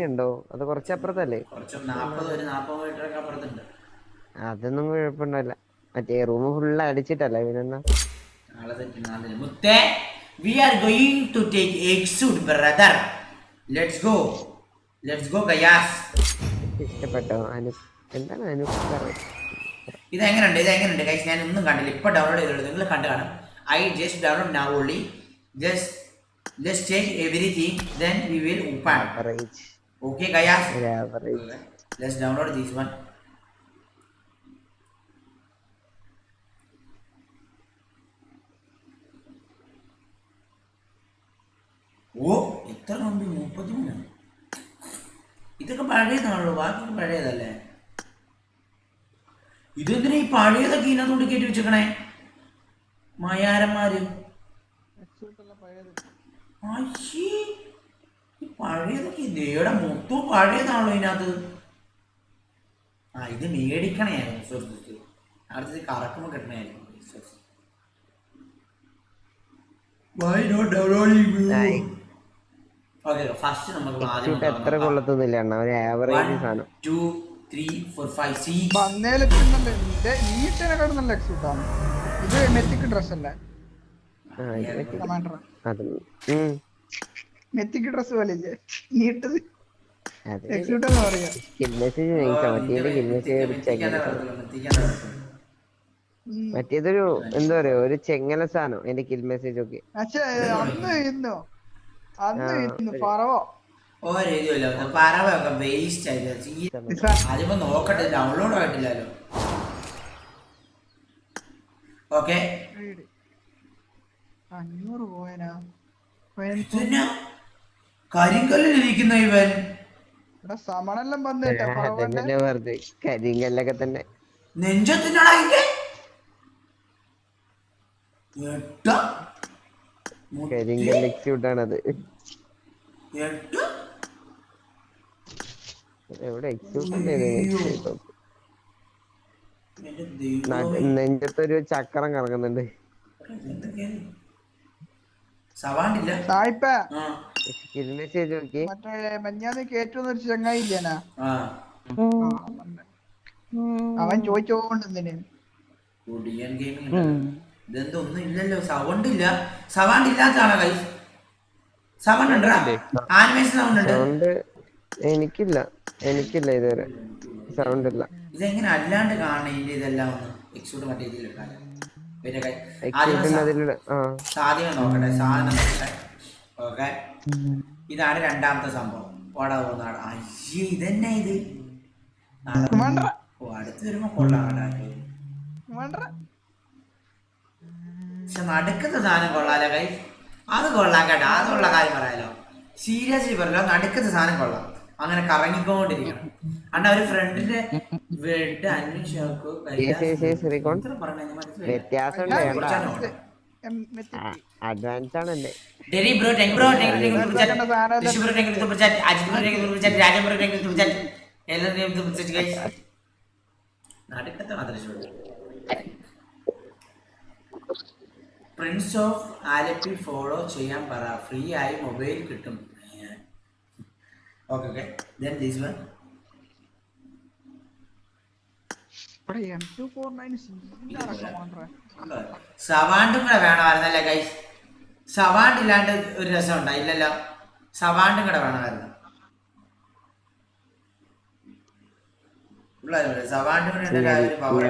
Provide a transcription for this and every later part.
ഉണ്ടോ? അത് കുറച്ചപ്പുറത്തല്ലേ? അതൊന്നും കുഴപ്പമുണ്ടല്ല. മറ്റേ റൂം ഫുള്ള് അടിച്ചിട്ടല്ലേ പിന്നെന്നാ. We are going to take exit, brother. Let's go. Let's go, guys. ഇഷ്ടപ്പെട്ടോ അനു? എന്താണ് അനു ഇതെങ്ങനെയുണ്ട് ഗൈസ്? ഞാൻ ഒന്നും കണ്ടില്ല, ഇപ്പൊ ഡൗൺലോഡ് ചെയ്തോളൂ. നിങ്ങൾ കണ്ടു കാണും. I just download now only. Just check everything, then we will open. Average? Okay, guys. ഒരു average. Let's download this one. ഓ എത്ര കമ്പി? 33. ഇതൊക്കെ പഴയതാണല്ലോ, ബാക്കി പഴയതല്ലേ? ഇതെന്തിനാ ഈ പഴയതൊക്കെ ഇതിനകത്തോട്ട് കയറ്റി വെച്ചേക്കണേ മയാരന്മാര്? ഈ പഴയതൊക്കെ ഇതേടെ മൊത്തം പഴയതാണല്ലോ ഇതിനകത്ത്. ഇത് മേടിക്കണയായിരുന്നു, അടുത്തത് കറക്കുമ്പോ കിട്ടണയായിരുന്നു. ഫസ്റ്റ് നമുക്ക് ആദ്യം എത്ര കൊള്ളത്തൊന്നുമില്ല അണ്ണ, ഒരു ആവറേജ് സാധനം. 2 3 4 5 6 ഇത് മെത്തിക് ഡ്രസ് അല്ലേ? മെത്തിക് ഡ്രസ് പോലെ നീട്ടത് മറ്റേതൊരു എന്താ പറയാ, ഒരു ചെങ്ങല സാധനം. എന്റെ കിൽ മെസ്സേജ് ഒക്കെ പറവൊക്കെ വേസ്റ്റ് ആയില്ല. അതിപ്പോ നോക്കട്ടെ, ഡൗൺലോഡ് ആയിട്ടില്ലല്ലോ. ഓക്കെ, 500 പോയനാ കരിങ്കല്ലിരിക്കുന്ന ഇവൻ. സമണെല്ലാം വെറുതെ കരിങ്കല്ലൊക്കെ തന്നെ. നെഞ്ചത്തിനാണ് കരിങ്കല്ല് എക്സ്ക്യൂട്ടാണത്. എവിടെ എക്സ്ക്യൂട്ട്? നെഞ്ചത്തൊരു ചക്രം കറങ്ങുന്നുണ്ട്. മെസ്സേജ് നോക്കി. മറ്റേ മഞ്ഞാന്ന് കേറ്റുന്നൊരു ചങ്ങായി ഇല്ലേനാ, അവൻ ചോദിച്ചോണ്ടെന്തിന് ഇതെന്തൊന്നും ഇല്ലല്ലോ, സൗണ്ട് ഇല്ല. സൗണ്ട് ഇല്ലാത്തതാണോ കൈ? സൗണ്ട് ഉണ്ടോ? ആനിമേഷൻ സൗണ്ട് ഉണ്ട്? എനിക്കില്ല ഇതുവരെ സൗണ്ട് ഇല്ല. ഇതെങ്ങനെ അല്ലാണ്ട് കാണണേ? ഇതെല്ലാം ഒന്ന് എക്സ്ക്യൂട്ട് മറ്റേ ഇതിലിട്ടാണ്. സാധ്യമേ നോക്കട്ടെ, സാധനം നോക്കട്ടെ. ഓക്കെ, ഇതാണ് രണ്ടാമത്തെ സംഭവം. ഓടാ പോകുന്നതാണ്. അയ്യേ, ഇതന്നെ ഇത്. അടുത്ത് വരുമ്പോ കൊള്ളാം. പക്ഷെ നടുക്കത്തെ സാധനം കൊള്ളാലോ കൈ. അത് കൊള്ളാം കേട്ടോ, അതുള്ള കാര്യം പറയാലോ. സീരിയസ്ലി പറയല്ലോ, നടുക്കത്തെ സാധനം കൊള്ളാം. അങ്ങനെ കറങ്ങിക്കൊണ്ടിരിക്കണം. അണ്ട ഒരു ഫ്രണ്ടിന്റെ വീട്ട് അന്വേഷിച്ചു. അഡ്വാൻസ് ആണല്ലേ. നടുക്കത്തെ മാത്രം. പ്രിൻസ് ഓഫ് ആലപ്പി ഫോളോ ചെയ്യാൻ പറ, ഫ്രീ ആയി മൊബൈൽ കിട്ടും. Okay, then this one. സവാണ്ടും കൂടെ വേണമായിരുന്നല്ലേ ഗൈസ്? സവാണ്ട് ഇല്ലാണ്ട് ഒരു രസം ഉണ്ടായില്ലല്ലോ. സവാണ്ടും കൂടെ വേണമായിരുന്നു. സവാണ്ടും കൂടെ പവർ.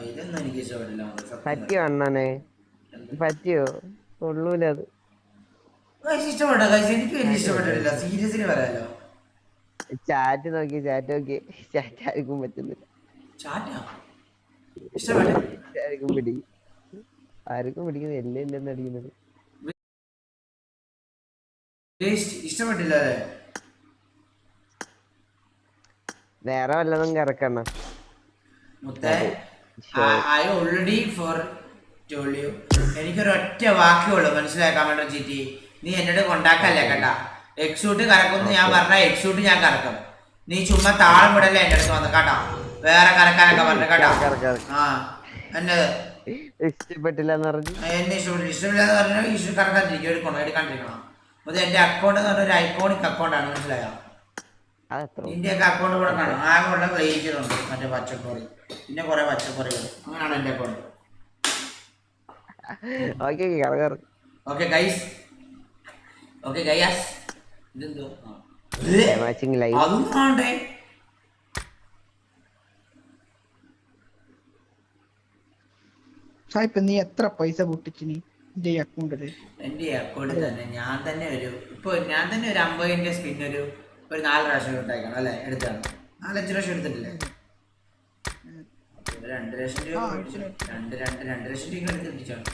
ഇതൊന്നും എനിക്ക് ഇഷ്ടപ്പെട്ടില്ല. പറ്റിയോ അണ്ണനെ? പറ്റിയോ? കൊള്ളൂല അത്. ഇഷ്ടപ്പെട്ടോ ഗൈസ്? എനിക്ക് വലിയ ഇഷ്ടപ്പെട്ടില്ല, സീരിയസ്ലി പറയാലോ. ചാറ്റ് നോക്കി ചാറ്റ് ആർക്കും പറ്റുന്നില്ല. ആർക്കും പിടിക്കുന്നത് എല്ലാം അടിക്കുന്നത്. ഇഷ്ടപ്പെട്ടില്ല. വേറെ വല്ലതും കിടക്കണ. എനിക്കൊരൊറ്റ വാക്കുള്ളൂ, മനസ്സിലാക്കാൻ വേണ്ട ചീറ്റി. നീ എന്നോട് കൊണ്ടാക്കല്ലേ കേട്ടാ. എക്സൂട്ട് കറക്കും ഞാൻ പറഞ്ഞ എക്സൂട്ട് ഞാൻ കറക്കും. നീ ചുമ്മാ താളം വിടല്ലേ എന്റെ അടുത്ത് വന്ന് കേട്ടാ. വേറെ കറക്കാനൊക്കെ പറഞ്ഞു കേട്ടോ. കറക്ക്. ആ എന്നത് ഇഷ്ടപ്പെട്ടില്ല എന്ന് പറഞ്ഞു. എന്നെ ഇഷ്ടമില്ലാന്ന് പറഞ്ഞാൽ ഇഷ്ടം കറക്കാണ്ടിരിക്കും, എടുക്കാണ്ടിരിക്കണം. അത് എന്റെ അക്കൗണ്ട് എന്ന് പറഞ്ഞ ഒരു ഐക്കോണിക് അക്കൗണ്ടാണ്, മനസ്സിലായോ? അതെത്ര ഇന്ത്യയൊക്കെ അക്കൗണ്ട് കൂടെ കാണും. ആകെ ഉള്ള ഗ്ലേജറുണ്ട്, മറ്റേ പച്ചക്കറി, പിന്നെ കുറെ പച്ചക്കറികൾ, അങ്ങനെയാണ് എന്റെ അക്കൗണ്ട്. ഓക്കെ കറ ഓക്കെ ഗൈസ്, ഓക്കെ ഗൈസ്, ഇതെന്തോ മാച്ചിങ് ലൈവ്. അതൊന്നും കാണണ്ടേ? സായിപ്പ് നീ എത്ര പൈസ പൊട്ടിച്ചു നീ എന്റെ അക്കൗണ്ടില്? എന്റെ അക്കൗണ്ടിൽ തന്നെ ഞാൻ തന്നെ ഒരു 50ന്റെ സ്പിൻ ഒരു 4 പ്രാവശ്യം ഇട്ടേക്കണം അല്ലേ? എടുത്താണ് 4-5 പ്രാവശ്യം എടുത്തിട്ടില്ലേ? 2 ലക്ഷം രൂപ മേടിച്ചു. 2 ലക്ഷം രൂപ എടുത്തിട്ടാണ്.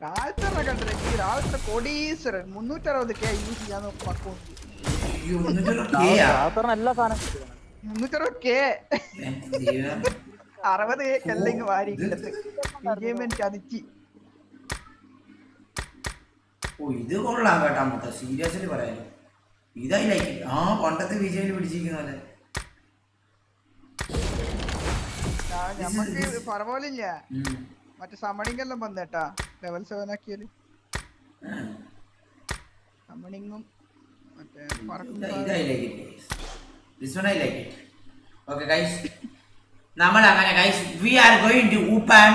രാവിലത്തെ കോടീശ്വരൻ 360K യൂസ് ചെയ്യാൻ അക്കൗണ്ട്. 360K 60K കല്ലെങ്കിൽ വാരി ചതിച്ച്. ഓ ഇത് കൊള്ളാം കേട്ടാ മൊത്തം, സീരിയസ്ലി പറയാലോ. ഇതായി ലൈക്ക് പണ്ടത്തെ വിജയിൽ പിടിച്ചിരിക്കുന്ന നമ്മക്ക് പറവോലില്ല, മറ്റേ സമണിങ്ങെല്ലാം വന്നേട്ടാ ലെവൽ 7 ആക്കിയാല്. സമണിങ്ങും മറ്റേ നമ്മൾ അങ്ങനെ guys we are going to open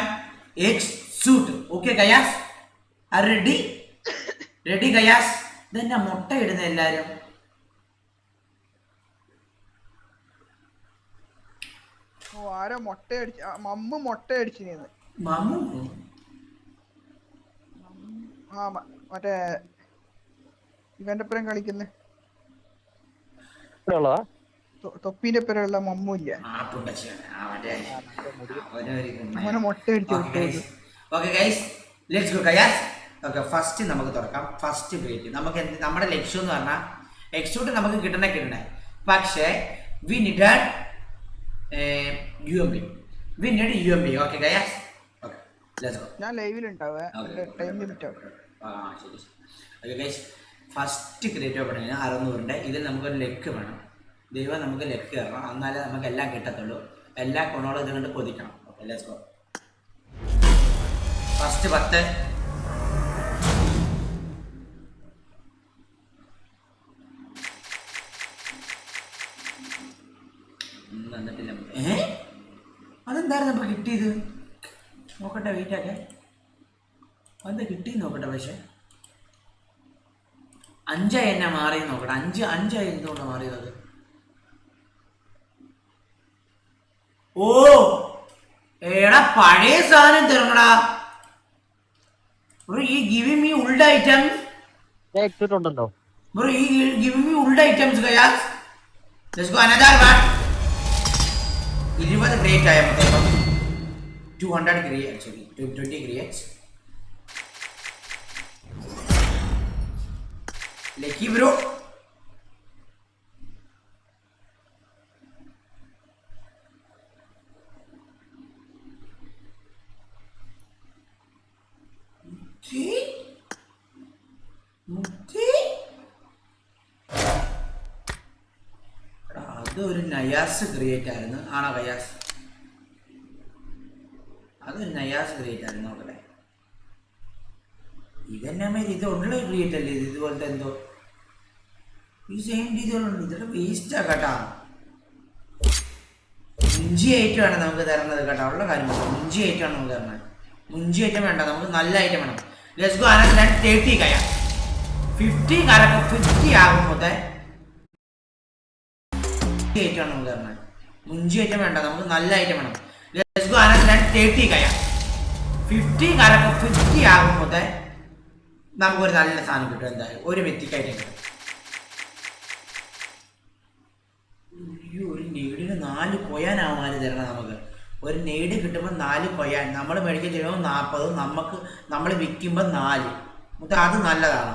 X suit. Okay guys, are ready? Ready guys? ഇതെന്നെ മുട്ട ഇടുന്ന എല്ലാരും. ആരോ മുട്ട അടിച്ച്, മമ്മ് മുട്ട അടിച്ചിരുന്നു. ആ മറ്റേ ഇവന്റെ പേരും കളിക്കുന്ന തൊപ്പീന്റെ പേരുള്ള മമ്മൂല്ല, അവനെ മുട്ട അടിച്ചു. ഫസ്റ്റ് നമുക്ക് തുറക്കാം. ഫസ്റ്റ് ബ്രേക്ക് നമുക്ക് നമ്മുടെ ലക്ഷ്യം എന്ന് പറഞ്ഞാൽ എക്സ്ട്രോട്ട് നമുക്ക് കിട്ടണേ. പക്ഷേ we need UMP. Okay guys, okay let's go. ഞാൻ ലൈവിലുണ്ടാവേ, ടൈം ലിമിറ്റ് ആവും. ശരി. ഓക്കെ ഗൈസ്, ഫസ്റ്റ് ക്രിയേറ്റ് ഓപ്പണിന് 600 ഇതിൽ നമുക്കൊരു ലെക്ക് വേണം. ദൈവം നമുക്ക് ലെക്ക് തരണം, എന്നാലേ നമുക്ക് എല്ലാം കിട്ടത്തുള്ളൂ. എല്ലാ കൊണോളും ഇത് കൊണ്ട് കൊതിക്കണം. Okay let's go. ഫസ്റ്റ് 10. തന്നിട്ടില്ല. അതെന്തായിരുന്നു നമുക്ക് കിട്ടിയത്? നോക്കട്ടെ, വെയിറ്റ് ആക്കെ. അതെന്താ കിട്ടിയെന്ന് നോക്കട്ടെ. പക്ഷെ 5 എന്നെ മാറി നോക്കട്ടെ. 5 എന്തുകൊണ്ട് മാറിയത്? ഓ എടാ പഴയ സാധനം തരണടാ. ബ്രോ ഈ ഗിവിംഗ് മീ ഓൾഡ് ഐറ്റംസ് ഉണ്ടല്ലോ. ബ്രോ ഈ giving me old items guys. Let's go another one. 20 create ആയപ്പോഴത്തേക്കും 200 ക്രിയേറ്റ്, 20 ക്രിയേറ്റ്. Lucky bro. അതൊരു നയാസ് ക്രിയേറ്റ് ആയിരുന്നു. ആണോ കയാസ്? അതൊരു നയാസ് ക്രിയേറ്റ് ആയിരുന്നു. നോക്കട്ടെ, ഇതെന്നെ ഇത് ഉള്ള ക്രിയേറ്റ് അല്ലേ? ഇതുപോലത്തെ എന്തോ ഈ സെയിം രീതിയിലുണ്ട്. ഇതൊക്കെ വേസ്റ്റ് ആക്കട്ടാ. മുഞ്ചി ഐറ്റം ആണ് നമുക്ക് തരുന്നത് കേട്ടോ. ഉള്ള കാര്യം മുഞ്ചി ഐറ്റം ആണ് നമുക്ക് തരുന്നത്. മുഞ്ചി ഐറ്റം വേണ്ട, നമുക്ക് നല്ല ഐറ്റം വേണം. Let's go. അനദർ 30 കയ 50 കറക്കം 50 ആകുമ്പോഴത്തെ ഐറ്റം ആണ് നമുക്ക് തരുന്നത്. മുഞ്ചി ഐറ്റം വേണ്ട, നമുക്ക് നല്ല ഐറ്റം വേണം. Let's go. അനദർ 30 കയ 50 കറക്കം 50 ആകുമ്പോഴത്തെ നമുക്കൊരു നല്ല സാധനം കിട്ടും. എന്തായാലും ഒരു വ്യക്തിക്ക് ഐറ്റം കിട്ടും. ഒരു നെയ്ഡിന് 4 കൊയാനാവും ആര് തരണം നമുക്ക്. ഒരു നെയ്ഡ് കിട്ടുമ്പോൾ 4 കൊയാൻ. നമ്മൾ മേടിക്കാൻ ചെയ്യുമ്പോൾ 40, നമ്മൾ വിൽക്കുമ്പോൾ 4. എന്നിട്ട് അത് നല്ലതാണ്.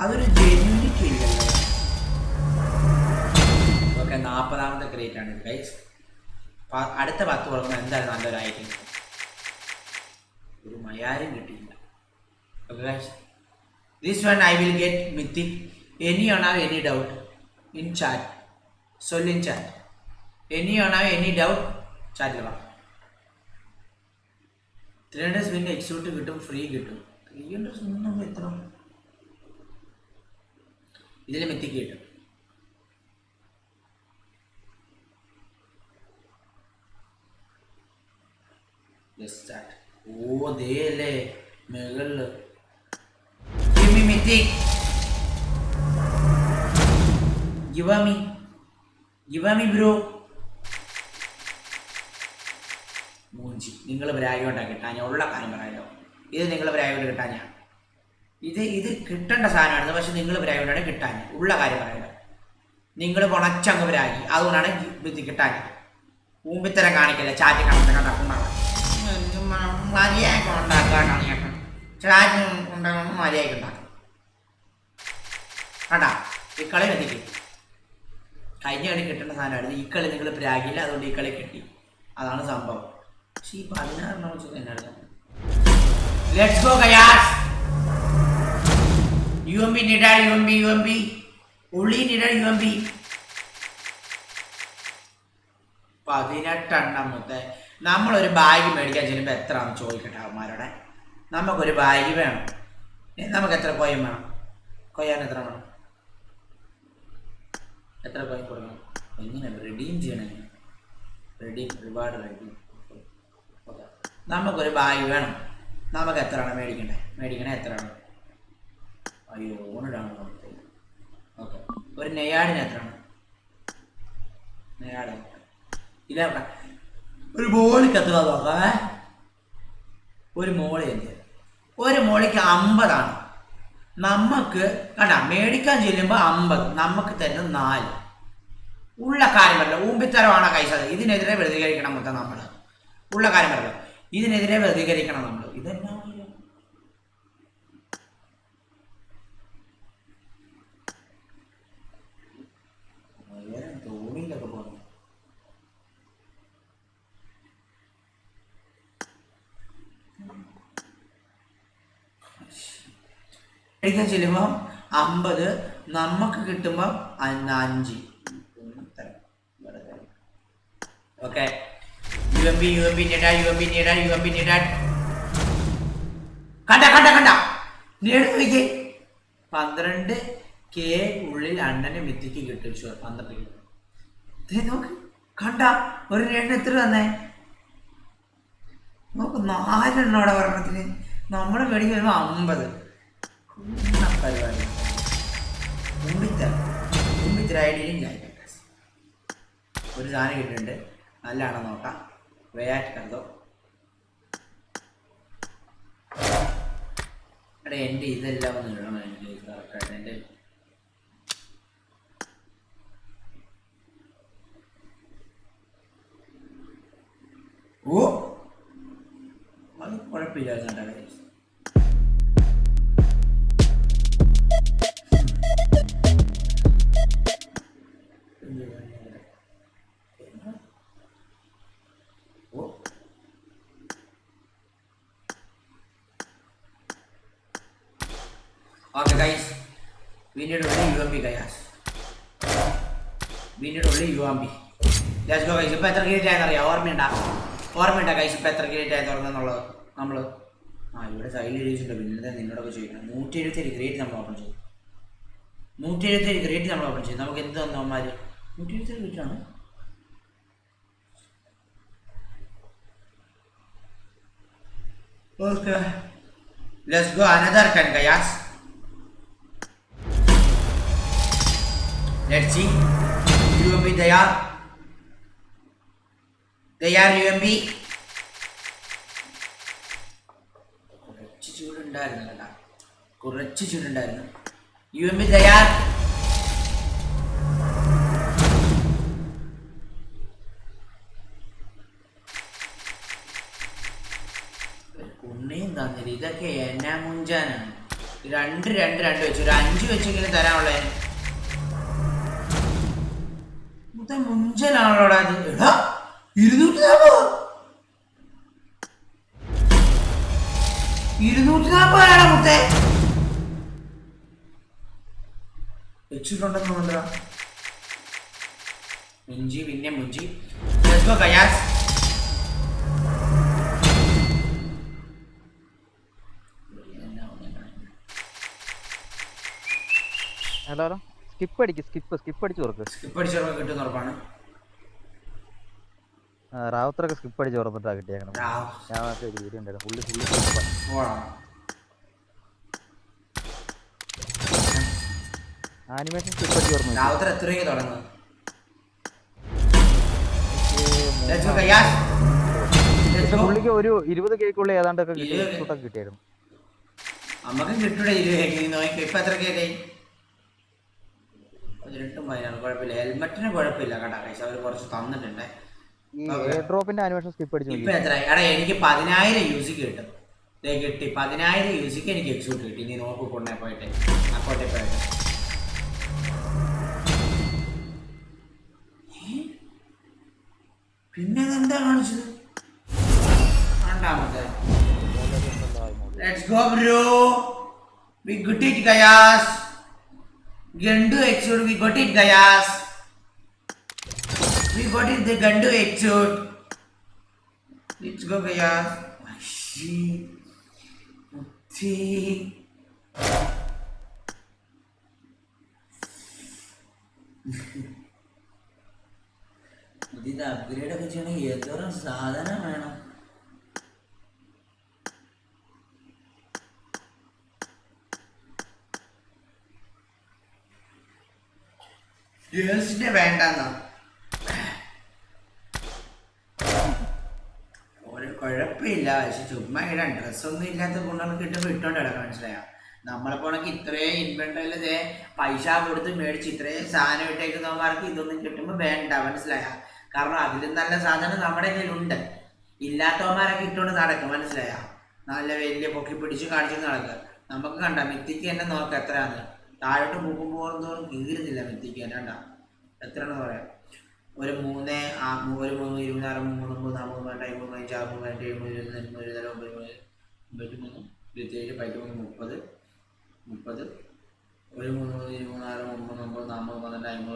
അതൊരു ജെന്യൂനിറ്റി ഇല്ലല്ലോ. ഓക്കെ, 40ാമത്തെ ക്രിയേറ്റ് ആണ് ഇത് ഗൈസ്. അടുത്ത 10 കൊടുക്കുമ്പോൾ എന്തായാലും നല്ലൊരു ഐറ്റം കിട്ടും. ഒരു മയാരും കിട്ടിയില്ല. Okay guys, this one I will get mythic. Any doubt in chat? Soul in chat. Any doubt ചാറ്റിൽ പറ. 300 സ്പിൻ എക്സ്യൂട്ട് കിട്ടും, ഫ്രീ കിട്ടും. 300 സ്പിൻ നമ്മൾ എത്ര ഇതിൽ മെത്തിക്ക് കിട്ടും. ഓ ദേ അല്ലേ മുകളില് mythic. Give me bro. മൂഞ്ചി നിങ്ങൾ ബ്രാഗോട്ടാ കിട്ടാൻ ഉള്ള കാര്യം പറയാലോ. ഇത് നിങ്ങൾ ബ്രാഗോട്ട് കിട്ടാൻ ഇത് കിട്ടേണ്ട സാധനമാണ്, പക്ഷെ നിങ്ങൾ ബ്രാഗോട്ടാണ് കിട്ടാൻ ഉള്ള കാര്യം പറയാലോ. നിങ്ങൾ പൊണച്ചങ്ങ് ബ്രാഗി, അതുകൊണ്ടാണ് ഇത് കിട്ടാൻ. ഊമ്പിത്തരം കാണിക്കില്ല. ചാറ്റ് കണക്കുണ്ടാകാൻ മര്യാദ ഉണ്ടാക്കാനാണ്. ചാറ്റ് ഉണ്ടാകണം മര്യാദ ഉണ്ടാക്കാം. കണ്ടാ ഈ കളി എന്തൊക്കെ കഴിഞ്ഞ കളി കിട്ടേണ്ട സാധനമായിരുന്നു. ഈ കളി നിങ്ങൾ ബ്രാഗില്ല, അതുകൊണ്ട് ഈ കളി കിട്ടി. അതാണ് സംഭവം. പക്ഷെ ഈ 16 വെച്ചത് എന്നാണ്. Let's go guys. UMP needed, UMP ഉള്ളി നീഡഡ്, UMP 18 നമ്മളൊരു ബാഗ് മേടിക്കാൻ ചെല്ലുമ്പോൾ എത്ര ആണെന്ന് ചോദിക്കട്ടെ അവന്മാരോടെ. നമുക്കൊരു ബാഗ് വേണം, നമുക്ക് എത്ര കോയം വേണം? കൊയ്യാൻ എത്ര വേണം? എത്ര കോയിൻ കൊടുക്കണം? എങ്ങനെ റിഡീം ചെയ്യണം? Reward redeem. നമുക്കൊരു ബാഗ് വേണം, നമുക്ക് എത്രയാണ് മേടിക്കണേ എത്രയാണ്? അയ്യോ ഓണിടാണ്. ഓക്കെ, ഒരു നെയ്യാടിന് എത്രയാണ്? നെയ്യാട് ഇല്ല, ഒരു മോളിക്ക് എത്ര നോക്കാം? ഒരു മോളിയുണ്ട്, ഒരു മോളിക്ക് 50 ആണ്. നമുക്ക് കണ്ട മേടിക്കാൻ ചെല്ലുമ്പോൾ 50, നമുക്ക് തരുന്നത് 4. ഉള്ള കാര്യം പറയല്ലോ, ഊമ്പിത്തരമാണ് കൈസത്. ഇതിനെതിരെ പ്രതികരിക്കണം മൊത്തം നമ്മൾ. ഉള്ള കാര്യം പറയല്ലോ, ഇതിനെതിരെ പ്രതികരിക്കണം നമ്മൾ. ഇതെന്നാ തോണിയിലൊക്കെ പോകുന്നു. മേടിക്കാൻ ചെല്ലുമ്പോൾ 50, നമുക്ക് കിട്ടുമ്പോൾ 5. Okay, UMP needed. കണ്ട നേടിക്ക് 12K ഉള്ളിൽ അണ്ണന് മിത്തിക്ക് കിട്ടും. 12K നോക്ക്. കണ്ട ഒരു എണ്ണ എത്ര തന്നെ നോക്ക്, 4 എണ്ണോടെ പറഞ്ഞതിന്. നമ്മൾ മേടിക്ക് വരുമ്പോൾ 50. പരിപാടി ഐഡിയയും ഒരു സാധനം കിട്ടുന്നുണ്ട്. നല്ലതാണോ നോക്കാം. വേയാറ്റ് കണ്ടോ എടാ, എൻ്റെ ഇതെല്ലാം ഒന്ന് ഇടണം. എനിക്ക് കറക്റ്റായിട്ട് എൻ്റെ ഓ അത് കുഴപ്പമില്ലായിരുന്നു കേട്ടോ. Okay guys, we need only UMP guys. We need only UMP. Let's go guys. ഇപ്പോൾ എത്ര ക്രിയേറ്റ് ആയെന്നറിയാം? ഓർമ്മയുണ്ടാ guys ഇപ്പോൾ എത്ര ക്രിയേറ്റ് ആയി തുറന്നെന്നുള്ളത്? നമ്മൾ ഇവിടെ സൈഡിൽ എഴുതിയിട്ടുണ്ട്. പിന്നെ നിന്നോടൊക്കെ ചോദിക്കണം. 177 ക്രിയേറ്റ് നമ്മൾ ഓപ്പൺ ചെയ്തു. 177 ക്രിയേറ്റ് നമ്മൾ ഓപ്പൺ ചെയ്തു. നമുക്ക് എന്ത് തന്നു അവന്മാർ? 177 ക്രിയേറ്റ് ആണ്. Okay, let's go another 10 guys. Let's see. UMP they are UMP. കുറച്ച് ചൂടുണ്ടായിരുന്നു കേട്ടാ, കുറച്ച് ചൂടുണ്ടായിരുന്നു. UMP they are കുണ്ണയും തന്നില്ല. ഇതൊക്കെ എന്നാ മുഞ്ചാനാണ്. 2 വെച്ചു, ഒരു 5 വെച്ചെങ്കിലും തരാനുള്ളതിന് മുഞ്ചലാണല്ലോടാ അത്. എടാ 240 മുത്തേ വെച്ചിട്ടുണ്ടെന്ന് തോന്നുക. മുഞ്ചി പിന്നെ മുഞ്ചി. Let's go guys. Hello skip അടിച്ച് തുറക്ക്. സ്കിപ്പ് അടിച്ചവർക്ക് കിട്ടുന്ന ഉറപ്പാണ്. റാവുത്തറൊക്കെ സ്കിപ്പ് അടിച്ച് തുറന്നിട്ടാ കിട്ടിയേക്കണം. ഞാൻ ഒരു വീഡിയോ ഉണ്ടായിരുന്നു ഫുള്ളി ആനിമേഷൻ സ്കിപ്പ് അടിച്ച് തുറന്നു. റാവുത്തർ എത്ര രൂപയ്ക്ക് തുടങ്ങുന്നത്? Let's go guys. പുള്ളിക്ക് ഒരു 20 കേക്കുള്ള ഏതാണ്ടൊക്കെ കിട്ടിയായിരുന്നു. നമുക്കും കിട്ടൂടെ 20 നോക്കി. ഇപ്പൊ എത്ര കേക്കായി? 18 കുഴപ്പമില്ല. ഹെൽമെറ്റിന് കുഴപ്പമില്ല കേട്ടാ. അവർ കുറച്ച് തന്നിട്ടുണ്ട്. ഡ്രോപ്പിന്റെ ആനിമേഷൻ സ്കിപ്പ് അടിച്ചു. ഇപ്പൊ എത്ര? എടാ എനിക്ക് 10,000 യൂസിക്ക് കിട്ടും. കിട്ടി 10,000 യൂസിക്ക് എനിക്ക് എക്സൂട്ട് കിട്ടി. നീ നോക്ക് കൊണ്ടേ പോയിട്ട് അക്കോട്ടെ പോയിട്ട്. പിന്നെ എന്താ കാണിച്ചത്? രണ്ടാമത്തെ. Let's go bro. We got it guys. Gandu exude we got it guys. We got it the Gandu exude. Let's go guys. Ashi. Mutti. ഇതിന്റെ അപ്ഗ്രേഡ് ഒക്കെ ചെയ്യണമെങ്കിൽ എത്ര സാധനം വേണം? ഗേൾസിന്റെ വേണ്ടെന്നാ. ഒരു കുഴപ്പമില്ല. പക്ഷെ ചുമ്മാ ഇടാൻ ഡ്രസ്സൊന്നും ഇല്ലാത്ത കൊണ്ടൊന്നും കിട്ടുമ്പോൾ ഇട്ടോണ്ട് കിടക്കാം. മനസ്സിലായോ? നമ്മളെ പോണെങ്കിൽ ഇത്രയും ഇൻവെന്ററിൽ പൈസ കൊടുത്ത് മേടിച്ച് ഇത്രയും സാധനം ഇട്ടേക്കുന്നവന്മാർക്ക് ഇതൊന്നും കിട്ടുമ്പോൾ വേണ്ട. മനസ്സിലായ? കാരണം അതിലും നല്ല സാധനം നമ്മുടെ കയ്യിലുണ്ട്. ഇല്ലാത്തവന്മാരൊക്കെ ഇട്ടുകൊണ്ട് നടക്കും. മനസ്സിലായ? നല്ല വലിയ പൊക്കി പിടിച്ച് കാണിച്ചു നടക്കുക. നമുക്ക് കണ്ട മിത്തിക്ക് തന്നെ നോക്കാം എത്രയാന്ന്. താഴോട്ട് പോകുമ്പോൾ തോറും കീറുന്നില്ല മിത്തിക്ക് തന്നെ. കണ്ട എത്രയാണെന്ന് പറയാം. ഒരു 3 26 3 9 4 5 5 6 7 8 9 10 11 12 13 14 15 30 ഒരു 3 3 24 9 9 40 12 50 15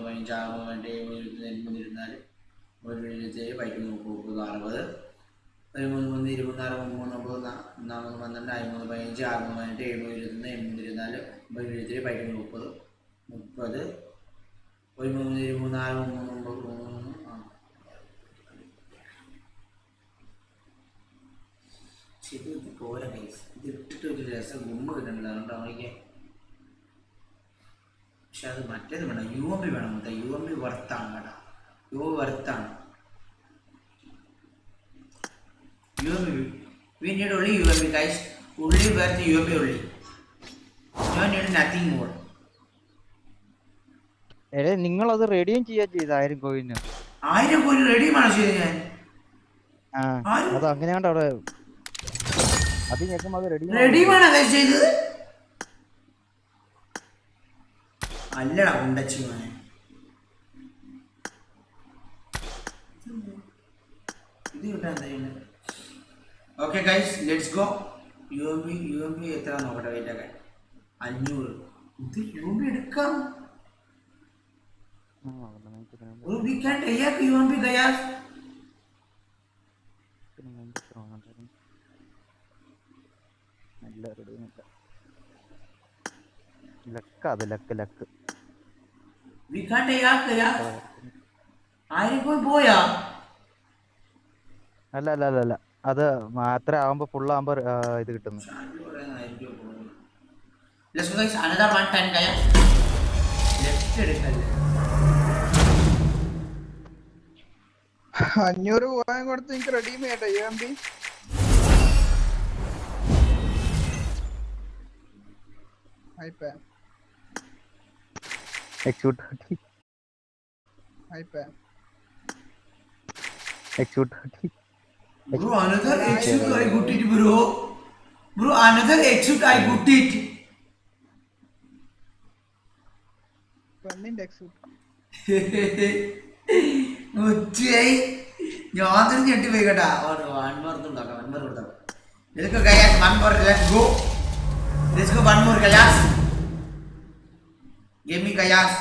6 7 8 9 24 ഒരു 27 15 30 60 ഒരു 3 3 24 39 40 12 15 6 18 7 24 27 15 30 30 ഒരു 3 24 39 ശരി. പോരാ ഗൈസ്. ഇത് ഇട്ടിട്ട് ഒരു രസം ഗുമ്മ കിട്ടണ്ടല്ലോ. അതുകൊണ്ട് അവനിക്ക് പക്ഷെ അത് മറ്റേത് വേണം. UMP വേണം. മൊത്തം UMP വർത്താണ് കേട്ടോ. വർത്താണ് UMP. We need only UMP guys. Only worth UMP only. No need nothing more. നിങ്ങളത് റെഡിയും ചെയ്യാ ചെയ്ത 1000 കോയിന്. 1000 കോയിന് റെഡിയുമാണ് ചെയ്തത് ഞാൻ. അത് അങ്ങനെയാണ്ട് അവിടെ അത് ഞെക്കുമ്പോ അത് റെഡിയുമാണ് ചെയ്തത്. അല്ലടാ ഉണ്ടച്ചു മോനെ. ഇത് കിട്ടാൻ എന്താ? Okay guys let's go. UMP എത്ര നോക്കട്ടെ. വെയിറ്റ് ഒക്കെ 500. ഇത് UMP എടുക്കാം. We can take UMP guys. Luck We can't take guys. ആരെങ്കിലും പോയാ? അല്ല അത് മാത്രം ആവുമ്പോ ഫുള്ളാകുമ്പോ ഇത് കിട്ടുന്നു. Let's go guys. Another 110 guys. Left എടുക്കല്ലേ. 500 പോയാൻ കൊടുത്ത് എനിക്ക് റെഡി ചെയ്യട്ടെ UMP. Execute. Bro, another execute I got it bro. Bro, another execute I got it. പെണ്ണിന്റെ എക്സ്യൂട്ട്. ഉച്ചയായി ഞാൻ തന്നെ ഞെട്ടിപ്പോയി കേട്ടാ. വൺമോർത്തുണ്ടാക്കാം. വൺമോർ കൊടുത്താൽ let's go guys. One more. Let's go. One more guys. Give me guys.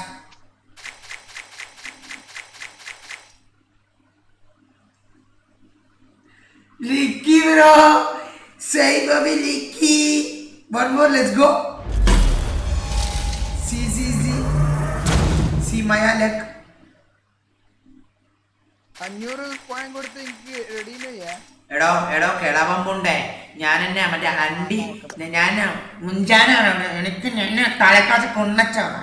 Licky bro. Say baby Licky. One more, let's go. See Maya luck. 500 coin കൊടുത്ത് എനിക്ക് redeem ചെയ്യാ. എടോ കിളവമ്പുണ്ടേ, ഞാൻ എന്നെ മറ്റേ അണ്ടി ഞാൻ മുഞ്ചാനാണ് എനിക്ക് എന്നെ തലക്കാച്ച് കൊണ്ണച്ചാണ്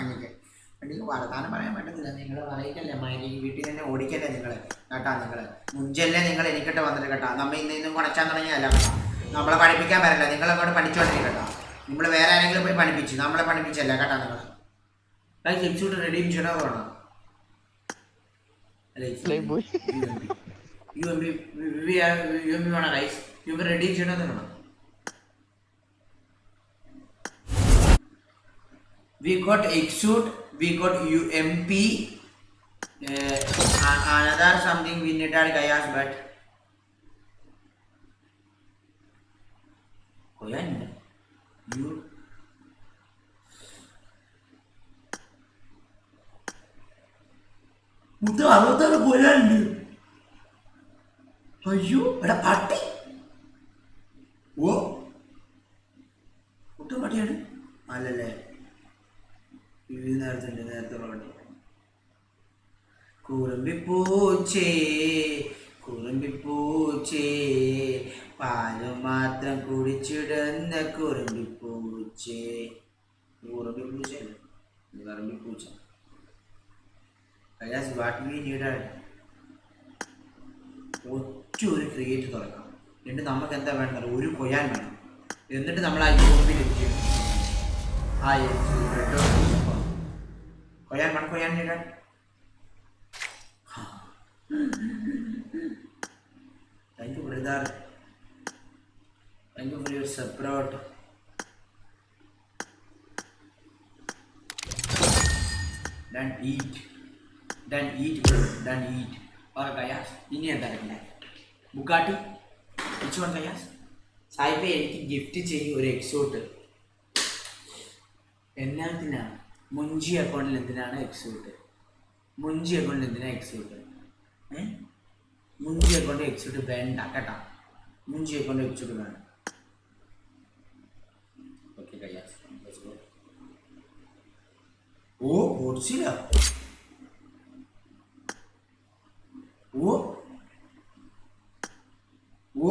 എനിക്ക് വർത്താനം പറയാൻ പറ്റത്തില്ല. നിങ്ങൾ പറയിക്കല്ലേ മൈനി വീട്ടിൽ തന്നെ ഓടിക്കല്ലേ നിങ്ങൾ കേട്ടാ. നിങ്ങൾ മുഞ്ചല്ലേ നിങ്ങൾ എനിക്കിട്ട് വന്നിട്ട് കേട്ടാ. നമ്മ ഇന്നും കുണച്ചാൻ തുടങ്ങിയല്ല കേട്ടോ. നമ്മളെ പഠിപ്പിക്കാൻ പറ്റില്ല, നിങ്ങളങ്ങോട്ട് പഠിച്ചോണ്ടിരിക്കട്ടോ. നമ്മൾ വേറെ ആരെങ്കിലും പോയി പഠിപ്പിച്ചു, നമ്മളെ പഠിപ്പിച്ചല്ല കേട്ടാ. നിങ്ങൾ എക്സിക്യൂട്ട് റെഡീം ചെയ്യണമെന്ന് വേണം. UMB വേണം ഗൈസ്. UMB റെഡീം ചെയ്യണമെന്ന് വേണം. We got exude, we got UMP, another something we needed guys, but koyan you മുത്ത അറുപത്താറ് കൊല്ലാനുണ്ട്. അയ്യോ എടാ പട്ടി. ഓ ഒട്ടും പട്ടിയാണ് അല്ലല്ലേ. നേരത്തെ പട്ടി. കുറുമ്പിപ്പൂച്ചേ പാല് മാത്രം കുടിച്ചിടുന്ന കുറുമ്പിപ്പൂച്ചേ. കുറുമ്പിപ്പൂച്ച ഒറ്റ ഒരു ക്രിയേറ്റ് തുറക്കാം. എന്നിട്ട് നമുക്ക് എന്താ വേണ്ടത്, ഒരു കൊയ്യാൻ വേണം. എന്നിട്ട് നമ്മൾ ആ യൂറോപ്പിലെത്തിക്കും. ആ കൊയ്യാൻ നീടാൻ. Thank you brother, thank you for your support. Then eat bro, then eat. और गयास इन्हीं अंदर रखना है. Bugatti which one Ghiyas? സായിപ്പേ എനിക്ക് ഗിഫ്റ്റ് ചെയ്യും ഒരു എക്സോട്ട്. എന്നാത്തിനാണ് മുഞ്ചി അക്കൗണ്ടിൽ എന്തിനാണ് എക്സോട്ട്? മുഞ്ചി അക്കൗണ്ടിൽ എന്തിനാണ് എക്സോട്ട്? മുഞ്ചി അക്കൗണ്ട് എക്സോട്ട് വേണ്ട കേട്ടാ. മുഞ്ചി അക്കൗണ്ട് എക്സോട്ട് വേണം. ഓക്കെ ഗയാസ് ഓ ഓടിച്ചില്ല. ഓ ഓ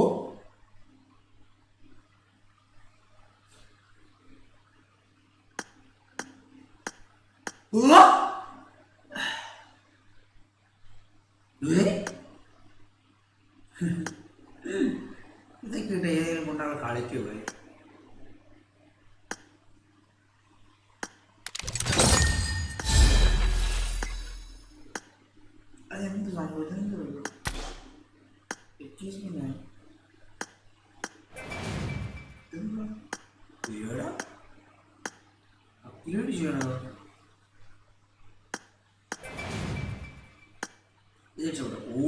ഇതൊക്കെ ഏതെങ്കിലും കൊണ്ടാണ് കളിക്കുക. അതെന്ത് സംഭവം അപ്ഗ്രേഡ് ചെയ്യണോ? ഓ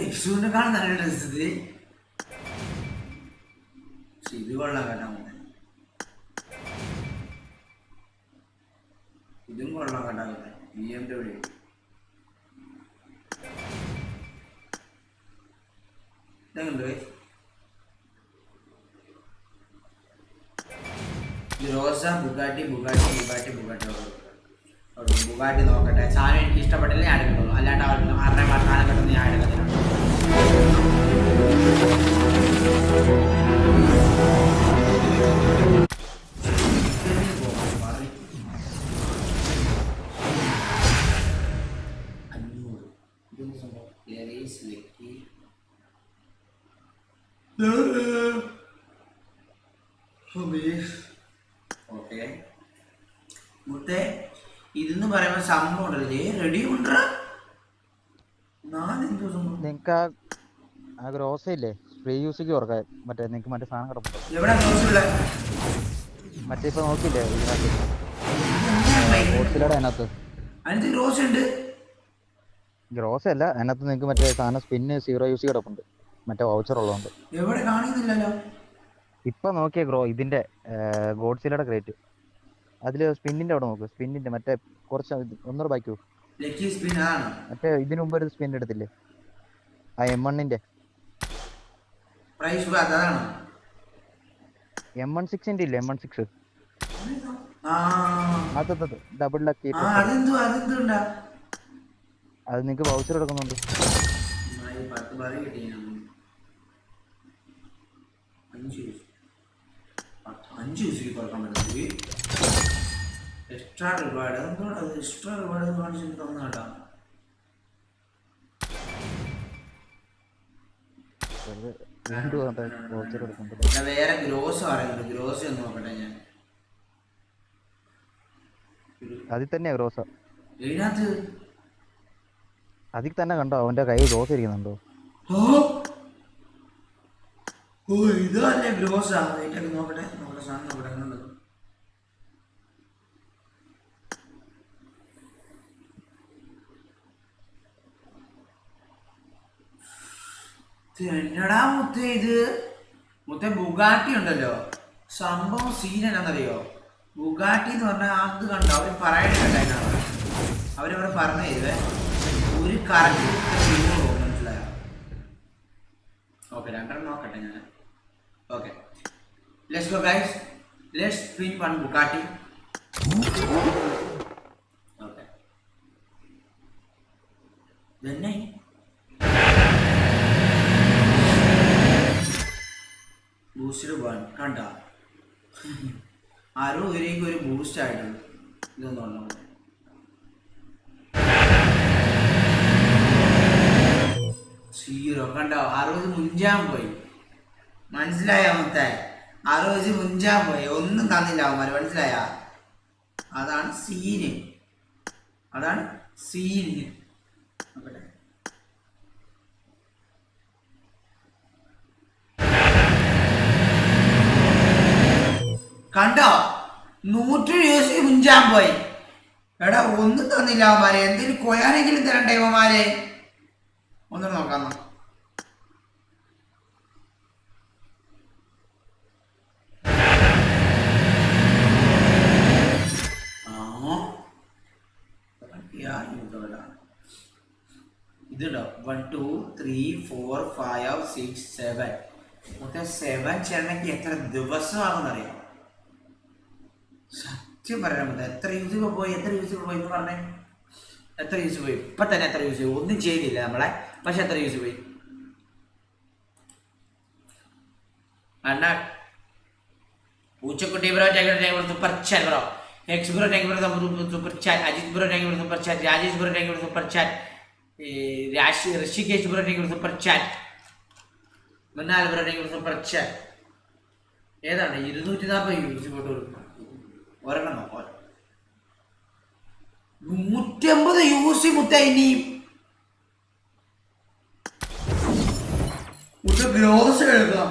എക്സൂറിനെക്കാളും നല്ല ഡ്രസ് ഇത്. ഇത് കൊള്ളാം കേട്ടാ. ഇതും കൊള്ളാം കേട്ടാ. BMW റോസ ബുഗാട്ടി നോക്കട്ടെ. സാധനം എനിക്ക് ഇഷ്ടപ്പെട്ടില്ലേ ഞാൻ എടുക്കത്തുള്ളൂ. അല്ലാണ്ട് ആരുടെ വർത്താനം കിട്ടുന്ന ഞാൻ എടുക്കത്തില്ല. ഓക്കെ മുത്തേ ഇതെന്ന് പറയുമ്പോ സംഭവം ഉണ്ടല്ലേ റെഡി ഉണ്ടാ. നിങ്ങക്ക് ആ ഗ്രോസ ഇല്ലേ ഫ്രീ യൂസിക്ക് തുറക്കാം. മറ്റേ നിങ്ങക്ക് മറ്റേ സാധനം കിടപ്പുണ്ടോ? എവിടെ മറ്റേ ഇപ്പൊ നോക്കിയില്ലേ അതിനകത്ത് ഗ്രോസ് അല്ല, അതിനകത്ത് നിങ്ങൾക്ക് മറ്റേ സാധനം സ്പിന്ന് 0 യൂസ് കിടപ്പുണ്ട്. മറ്റേ വൗച്ചർ ഉള്ളതുകൊണ്ട് എവിടെ കാണുന്നില്ലല്ലോ. ഇപ്പൊ നോക്കിയ ഇതിന്റെ ഗോഡ്സിലയുടെ ക്രേറ്റ് അതില് സ്പിന്നിന്റെ അവിടെ നോക്ക്. സ്പിന്നിന്റെ മറ്റേ കുറച്ച് ഒന്നൂടെ ബാക്കി മറ്റേ ഇതിനു മുമ്പ് ഒരു സ്പിൻ എടുത്തില്ലേ ആ M1ന്റെ പ്രൈസ് അതാണോ M16 ഇല്ലേ M16 ആ അത് ഡബിൾ ലക്കി ആ അതെന്തുണ്ടാ അത് നിങ്ങക്ക് വൗച്ചർ എടുക്കുന്നുണ്ട്. 10 പറ കിട്ടി 5 ദിവസം തുറക്കാൻ പറ്റുന്നത് എക്സ്ട്രാ റിവാർഡ് എന്തോടാ എക്സ്ട്രാ റിവാർഡ് കാണിച്ചിട്ട് തന്നു കേട്ടാ. വൗച്ചർ എടുക്കുന്നുണ്ട്. ഞാൻ വേറെ ഗ്രോസ് പറയുന്നുണ്ട്, ഗ്രോസ് ഒന്ന് നോക്കട്ടെ ഞാൻ. അതിൽ തന്നെയാ ഗ്രോസ. ഇതിനകത്ത് അതിൽ തന്നെ കണ്ടോ അവന്റെ കൈ ഗ്രോസ് ഇരിക്കുന്നുണ്ടോ? ഓ ഇതല്ലേ ഗ്രോസാ. വെയിറ്റ് നോക്കട്ടെ സാധനം നോക്കട്ടെ എങ്ങനെയുണ്ട്. എന്നടാ മുത്തേ ഇത് മുത്തേ ബുഗാട്ടി ഉണ്ടല്ലോ സംഭവം സീൻ എന്നാന്നറിയോ. ബുഗാട്ടി എന്ന് പറഞ്ഞാൽ അത് കണ്ടോ അവര് പറയണ അവരവിടെ പറഞ്ഞു തരുവേ ഒരു കറക്റ്റ് മനസ്സിലായോ. ഓക്കെ രണ്ടെണ്ണം നോക്കട്ടെ ഞാൻ. Okay let's go guys, let's spin one Bugatti. Okay തന്നെ ബൂസ്റ്റഡ് വൺ കണ്ട 60 രൂപയ്ക്ക് ഒരു ബൂസ്റ്റ് ആയിട്ടുണ്ട്. ഇതൊന്നും 0 കണ്ടോ. 60 മുഞ്ചാൻ പോയി മനസ്സിലായ മൊത്തേ. 60 മുഞ്ചാൻ പോയി, ഒന്നും തന്നില്ല അവന്മാര് മനസ്സിലായ. അതാണ് സീന്, അതാണ് സീന്. കണ്ടോ 100 US മുഞ്ചാൻ പോയി. എടാ ഒന്നും തന്നില്ല അവന്മാരെ, എന്തെങ്കിലും കൊയാനെങ്കിലും തരണ്ടേ അവന്മാരെ. ഒന്നും നോക്കാം. ഇതുണ്ടോ 1 2 3 4 5 6 7 മൊത്തം 7 ചേട്ടനക്ക് എത്ര ദിവസമാണെന്നറിയാം. സത്യം പറയാൻ പറ്റില്ല. എത്ര യൂസ് പോയി എന്ന് പറഞ്ഞേ. എത്ര യൂസ് പോയി ഇപ്പൊ തന്നെ? എത്ര യൂസ് പോയി? ഒന്നും ചെയ്തില്ല നമ്മളെ, പക്ഷെ എത്ര യൂസ് പോയി? അണ്ണാ പൂച്ചക്കുട്ടി bro super chat bro, X bro super chat, Ajith bro super chat, Rajesh bro super chat, Rishikesh bro super chat, Mrinal bro super chat. ഏതാണ് 240 യൂസ് പോയിട്ട് ഒരെണ്ണം നോക്കാം. 150 യൂസ് മുത്ത. ഇനിയും ഗ്രോസ് എടുക്കാം.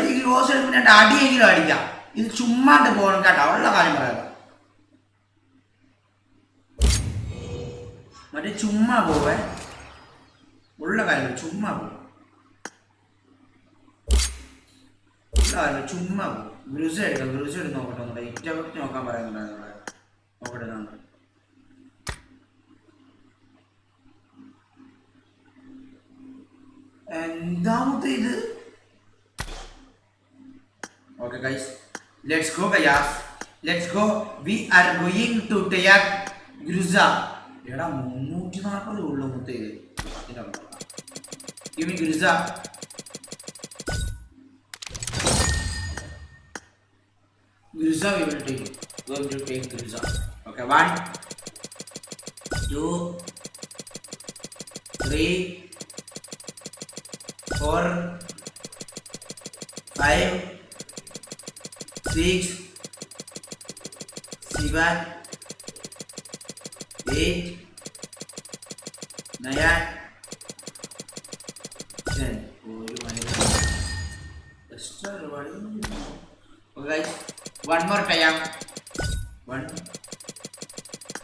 ഈ ഗ്രോസ് എടുക്കുന്ന അടിയെങ്കിലും അടിക്കാം. ഇത് ചുമ്മാണ്ട് പോകണം കേട്ടോ, ഉള്ള കാര്യം പറയാം. മറ്റേ ചുമ്മാ പോവേ, ഉള്ള കാര്യം ചുമ്മാ പോകും, ഉള്ള കാര്യം ചുമ്മാ പോകും. ഗ്ലൂസ് എടുക്കാം, ഗ്ലൂസ് എടുത്ത് നോക്കട്ടെ. ഇറ്റ നോക്കാൻ പറയുന്നുണ്ടായിരുന്നു നോക്കട്ടെ. എന്താമത്തെ ഇത്? Okay guys, let's go guys, let's go. We are going to take Gruza. എടാ 340 ഉള്ളൂ മുത്തേ. Give me Gruza. Gruza we will take. Going to take Gruza. Okay, 1 2 3 4 5 6 7 8 9 10. Extra reward. Okay guys, one more time. One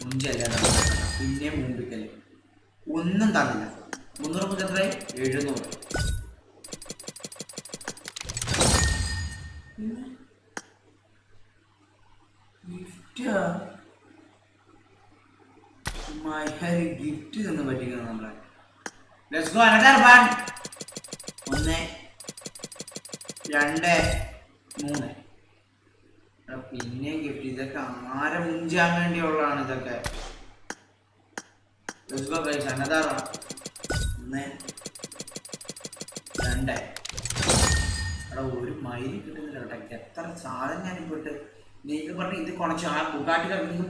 മുഞ്ചല്ല പിന്നെ മുമ്പിക്കല് ഒന്നും തന്നില്ല. 300 മുതൽ 700. Gift നിന്ന് പറ്റിക്കുന്നത് നമ്മളെ. Let's go another one. 1 2 3. പിന്നെയും ഗിഫ്റ്റ്. ഇതൊക്കെ ആരെ മുഞ്ചാൻ വേണ്ടിയുള്ളതാണ് ഇതൊക്കെ. അന്നതാറാ 1 2. എടാ ഒരു മൈൽ കിട്ടുന്നില്ല കേട്ടോ. എത്ര സാധനം ഞാനിപ്പോ ഇട്ട് നീക്ക് പറഞ്ഞ് ഇത് കുണച്ചു. ആ ബുഗാട്ടി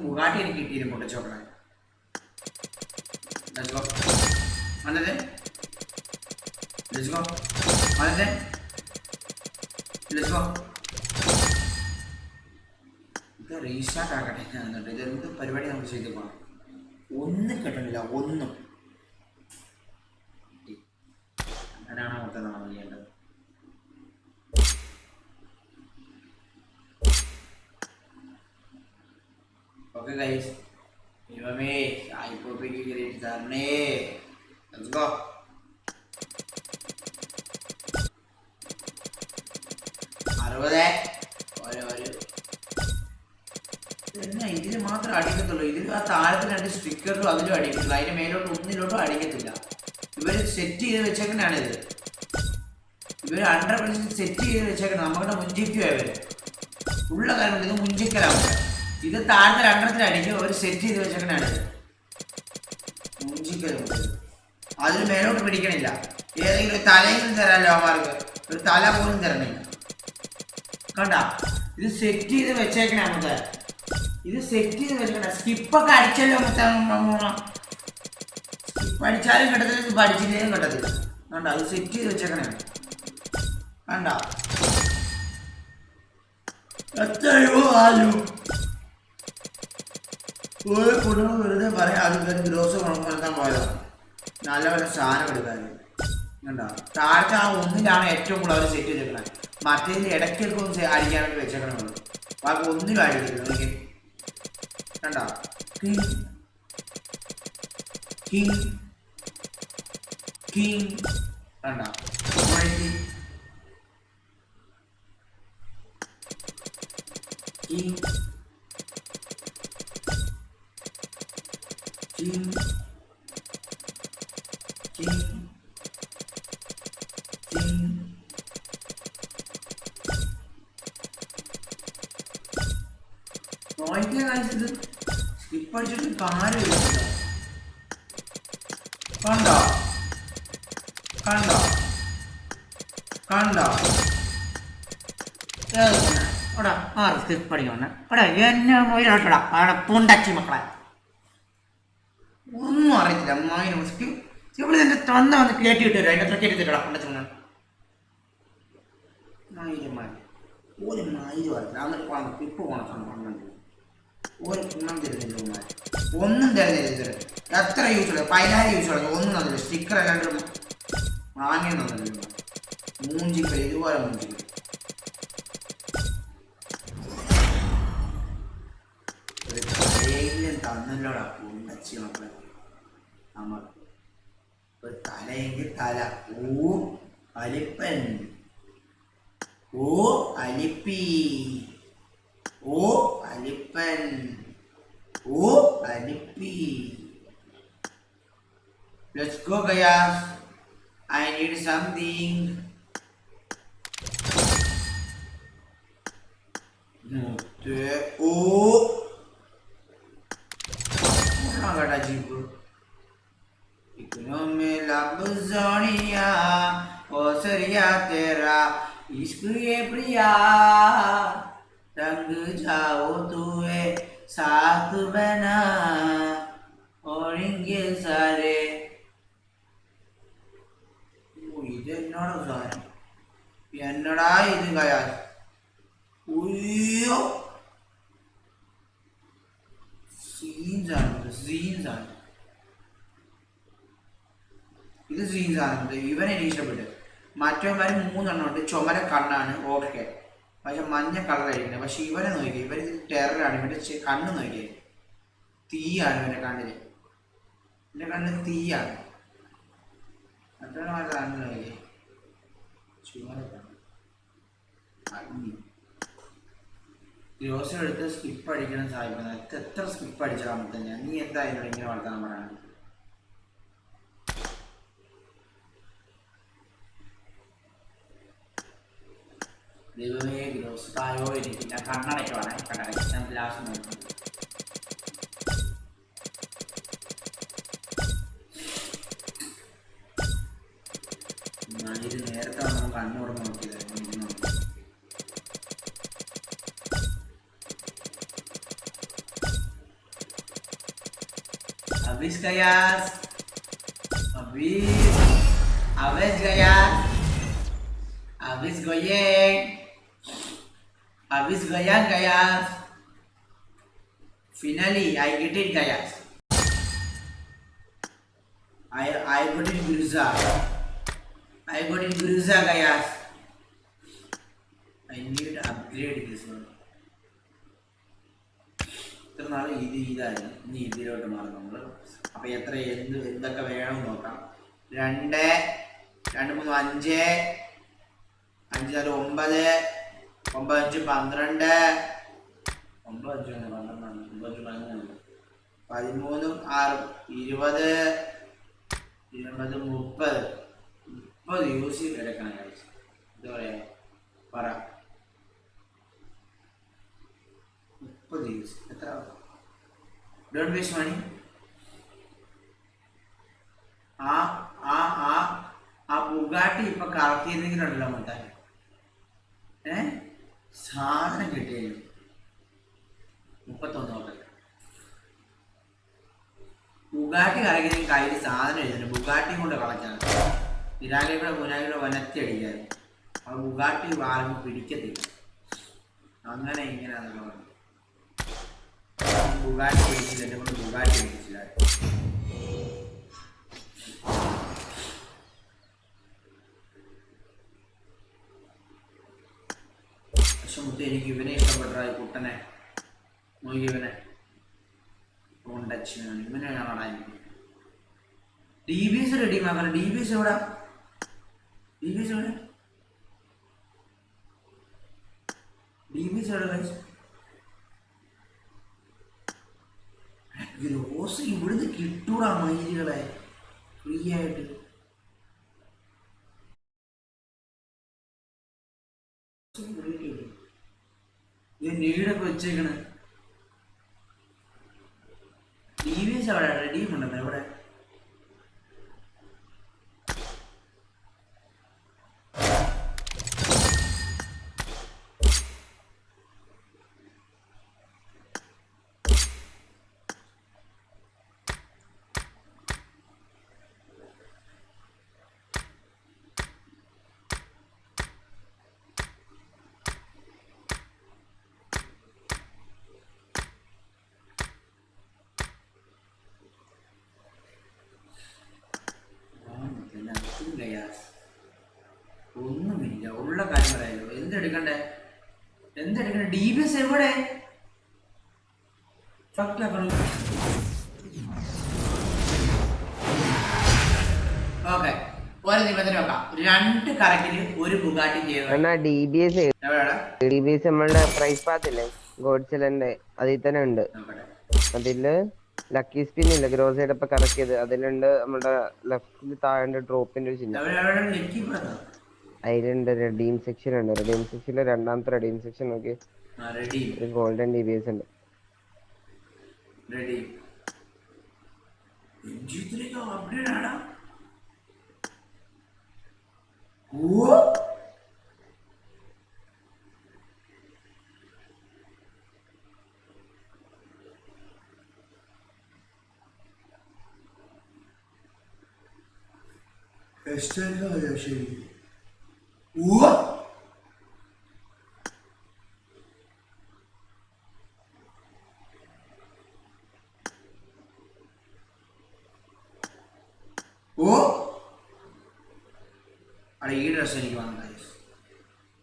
ബുഗാട്ടി എനിക്ക് കിട്ടിയിരുന്നു പൊട്ടിച്ചോക്കണേ. വന്നത് ഇത് റീസ്റ്റാർട്ട് ആക്കട്ടെ. എന്നിട്ട് ഇതെന്ത് പരിപാടി നമുക്ക് ചെയ്ത് പോകണം. ഒന്നും കിട്ടണില്ല. ഒന്നും അങ്ങനെയാണ് മൊത്തം നമ്മൾ ചെയ്യേണ്ടത്. ഓക്കെ ഗൈസ്, ദൈവമേ സായിപ്പോപ്പിക്ക് കയറിയിട്ട് തരണേ. Let's go. എന്നാ ഇതിന് മാത്രം അടിക്കത്തുള്ളൂ. ഇതിൽ ആ താഴത്തെ 2 സ്റ്റിക്കറിലും അതിലും അടിക്കത്തുള്ളൂ. അതിന്റെ മേലോട്ട് ഒന്നിലോട്ടും അടിക്കത്തില്ല. ഇവര് സെറ്റ് ചെയ്ത് വെച്ചേക്കണാണ് ഇത്. ഇവര് 100% സെറ്റ് ചെയ്ത് വെച്ചേക്കണം. നമ്മുടെ മുഞ്ചിക്കുവാ ഇവര്. ഉള്ള കാര്യം ഇത് മുഞ്ചിക്കലാവും. ഇത് താഴത്തെ 2 അടിക്കും. അവർ സെറ്റ് ചെയ്ത് വെച്ചേക്കണാണ് ഇത്. മുഞ്ചിക്കലും അതിന് മേലോട്ട് പിടിക്കണില്ല. ഏതെങ്കിലും തലയെങ്കിലും തരാമല്ലോ അവന്മാർക്ക്. ഒരു തല പോലും തരണില്ല. കണ്ട, ഇത് സെറ്റ് ചെയ്ത് വെച്ചേക്കണേ. നമുക്ക് ഇത് സെറ്റ് ചെയ്ത് വെച്ചേക്കണേ. സ്കിപ്പൊക്കെ അടിച്ചല്ലോ. സ്കിപ്പ് അടിച്ചാലും കിട്ടത്തില്ല, സ്കിപ്പ് അടിച്ചില്ലേലും കിട്ടത്തില്ല. കണ്ട, അത് സെറ്റ് ചെയ്ത് വെച്ചേക്കണേ. കണ്ട, എത്രയോ ആലു ഒരു കുടുംബം വെറുതെ പറയാം. അത് ഗ്രോസ് കൊണ്ടുവരാൻ പോയതാണ്. നല്ല പോലെ സാധനം എടുക്കാറ്. കണ്ടോ, താഴത്തെ ആ 1ലാണ് ഏറ്റവും കൂടുതൽ അവർ സെറ്റ് ചെയ്തേക്കണേ. മറ്റേതിൽ ഇടയ്ക്കൊക്കെ ഒന്ന് അടിക്കാൻ വേണ്ടി വെച്ചേക്കണമുള്ളൂ. ബാക്കി ഒന്നിലും അടിക്കത്തില്ല. നോക്കി കണ്ടോ, കിങ് കിങ് കിങ് കണ്ടോ, കിങ് കിങ് കിങ് കിങ്. നോക്കിയാൽ കാണിച്ചത് സ്കിപ്പ് അടിച്ചിട്ട് കാര്യമില്ല. കണ്ടോ കണ്ടോ കണ്ടോ എടാ ആറ് സ്കിപ്പ് അടിക്കണം. എടാ എന്നെ മൊയിലോട്ടടാ. അവിടെ പൂണ്ടച്ചി മക്കളെ ഒന്നും അറിയത്തില്ല. മൈനും ഇവിടെ എൻ്റെ തന്ന വന്ന് കേട്ടി കിട്ടുമല്ലോ. അതിൻ്റെ അത്ര കേട്ടി തരടാ പൂണ്ടച്ചി മണ്ണ മയിലന്മാർ. ഒരു മയിൽ വരത്തില്ല. എന്നിട്ട് പോകണം ക്ലിപ്പ് പോകണം. പന്ത്രണ്ട് ഒരു ഗുണം തരുന്നില്ല. ഒന്നും തരുന്നില്ല. എത്ര യൂസ് ഉള്ളത്? 10,000 യൂസ് ഉള്ളത്. ഒന്നും തന്നില്ല. സ്റ്റിക്കർ അല്ലാണ്ട് വാങ്ങിയും തന്നില്ല. മൂഞ്ചിക്കൽ ഇതുപോലെ മൂഞ്ചിക്കൽ. ഒരു തലയെങ്കിലും തന്നല്ലോടാ പൂണ്ടച്ചി മക്കളെ. നമ്മൾ ഒരു തലയെങ്കിൽ തല. ഓ അലിപ്പൻ, ഓ അലിപ്പി, ഓ അലിപ്പൻ, ഓ അലിപ്പി. Let's go guys. I need something. ഓ गड़ा जीप इतनों में लब जोनिया ओ सरिया तेरा इश्क ये प्रिया रंग जाओ तुए साथ बना ओरेंगे सारे ഇതെന്നോടോ സാധനം എന്നടാ ഇത് കയാ ഉയ്യോ സീൻസാണ് സീൻസാണ് ഇത് സീൻസാണ് ഇവനെ എനിക്ക് ഇഷ്ടപ്പെട്ടു മറ്റവന്മാർ 3 ഉണ്ട് ചുമര കണ്ണാണ് ഓക്കെ പക്ഷെ മഞ്ഞ കളറായിരിക്കുന്നത് പക്ഷെ ഇവനെ നോക്കി ഇവര് ടെററാണ് ഇവന്റെ കണ്ണ് നോക്കിയേ തീയാണ് ഇവന്റെ കണ്ണില് എന്റെ കണ്ണിൽ തീയാണ് മറ്റവന്മാരുടെ കണ്ണ് നോക്കിയേ ചുമര കണ്ണ് ഗ്രോസറി എടുത്ത് സ്കിപ്പ് അടിക്കണം സാധിക്കുന്നത് എത്ര സ്കിപ്പ് അടിച്ചാൽ തന്നെ നീ എന്തായാലും ഇങ്ങനെ വളർത്താൻ പറയാണ് ദൈവമേ ഗ്രോസ് തായോ എനിക്ക് ഞാൻ കണ്ണടയ്ക്കുവാണേ കണ്ണടയ്ക്ക് ഞാൻ ഗ്ലാസ് നോക്കും. ഇത് നേരത്തെ നമ്മൾ കണ്ണോട് നോക്കിയതായിരുന്നു. Habis gayas, habis gayas, habis goyang gayas. Finally, I get it gayas. I got it Gruza. I got it Gruza gayas. I need to upgrade this one. ഇത്ര നാൾ ഇതായിരുന്നു, ഇനി ഇതിലോട്ട് മാറും നമ്മൾ. അപ്പം എന്തൊക്കെ വേണമെന്ന് നോക്കാം. 2 2 3 5 5 4 9 9 5 12 9 5 12 13 6 20 20 30 യൂസ് ചെയ്ത് എടുക്കണം. കഴിച്ചു എന്താ പറയാ പറ 30 യൂസ് എത്ര? ഡോണ്ട് വേസ്റ്റ് മണി. ആ ബുഗാട്ടി ഇപ്പൊ കറക്റ്റ് ചെയ്തെങ്കിലുണ്ടല്ലോ മൊത്തം സാധനം കിട്ടിയാലും 31 നോക്കട്ടെ. ബുഗാട്ടി കറങ്ങിയെങ്കിൽ കയ്യിൽ സാധനം എഴുതുന്നു. ബുഗാട്ടി കൊണ്ട് കളച്ചാണ് തിരാഗിയുടെ പുനാഗിയുടെ വനത്തി അടിക്കാറ്. ആ ബുഗാട്ടി ആർക്കും പിടിക്കത്തില്ല. അങ്ങനെ ഇങ്ങനെയാണെന്നുള്ള പറഞ്ഞു. ബുഗാട്ടി പിടിച്ചില്ല, എന്നെ കൊണ്ട് ബുഗാട്ടി പിടിച്ചില്ല. പക്ഷെ മുത്ത് എനിക്ക് ഇവനെ ഇഷ്ടപ്പെട്ട കുട്ടനെ നോക്കി. ഇവനെ കോണ്ടച്ചിനാണ്, ഇവനെ കാണാൻ എനിക്ക് DBS റെഡിമാക്കണം. DBS എവിടെ? DBS എവിടെ? DBS എവിടെ കഴിച്ചു? റോസ് ഇവിടുന്ന് കിട്ടൂടാ മയിലുകളെ ഫ്രീ ആയിട്ട്. നീടൊക്കെ വെച്ചേക്കണ്. DBS അവിടെ റെഡീം ഉണ്ടെന്ന് എവിടെ? ഒന്നുമില്ല, ഉള്ള കാര്യം പറയാലോ. എന്തെടുക്കണ്ടേ? DBS എവിടെ? ഓക്കെ, ഒരു നിബന്ധന വെക്കാം. 2 കറക്റ്റില് ഒരു ബുഗാട്ടി ചെയ്യുക. DBS നമ്മളുടെ പ്രൈസ് പാത്തില്ലേ ഗോഡ്സിലന്റെ അതിൽ തന്നെ ഉണ്ട്. അതില് ലക്കി സ്പിൻ ഇല്ല, ഗ്രോസൈഡ് ഇപ്പൊ കറക്റ്റ് ചെയ്ത് അതിലുണ്ട്. നമ്മുടെ ലെഫ്റ്റില് താഴെ ഡ്രോപ്പിന്റെ ഒരു ചിഹ്നം അതിലുണ്ട്. റെഡീം സെക്ഷൻ ഉണ്ട്. റെഡീം സെക്ഷനിലെ 2ാമത്തെ റെഡീം സെക്ഷൻ നോക്കി ഒരു ഗോൾഡൻ DBS ഉണ്ട്. ശരി. ഈ ഡ്രസ് എനിക്ക് വാങ്ങാം.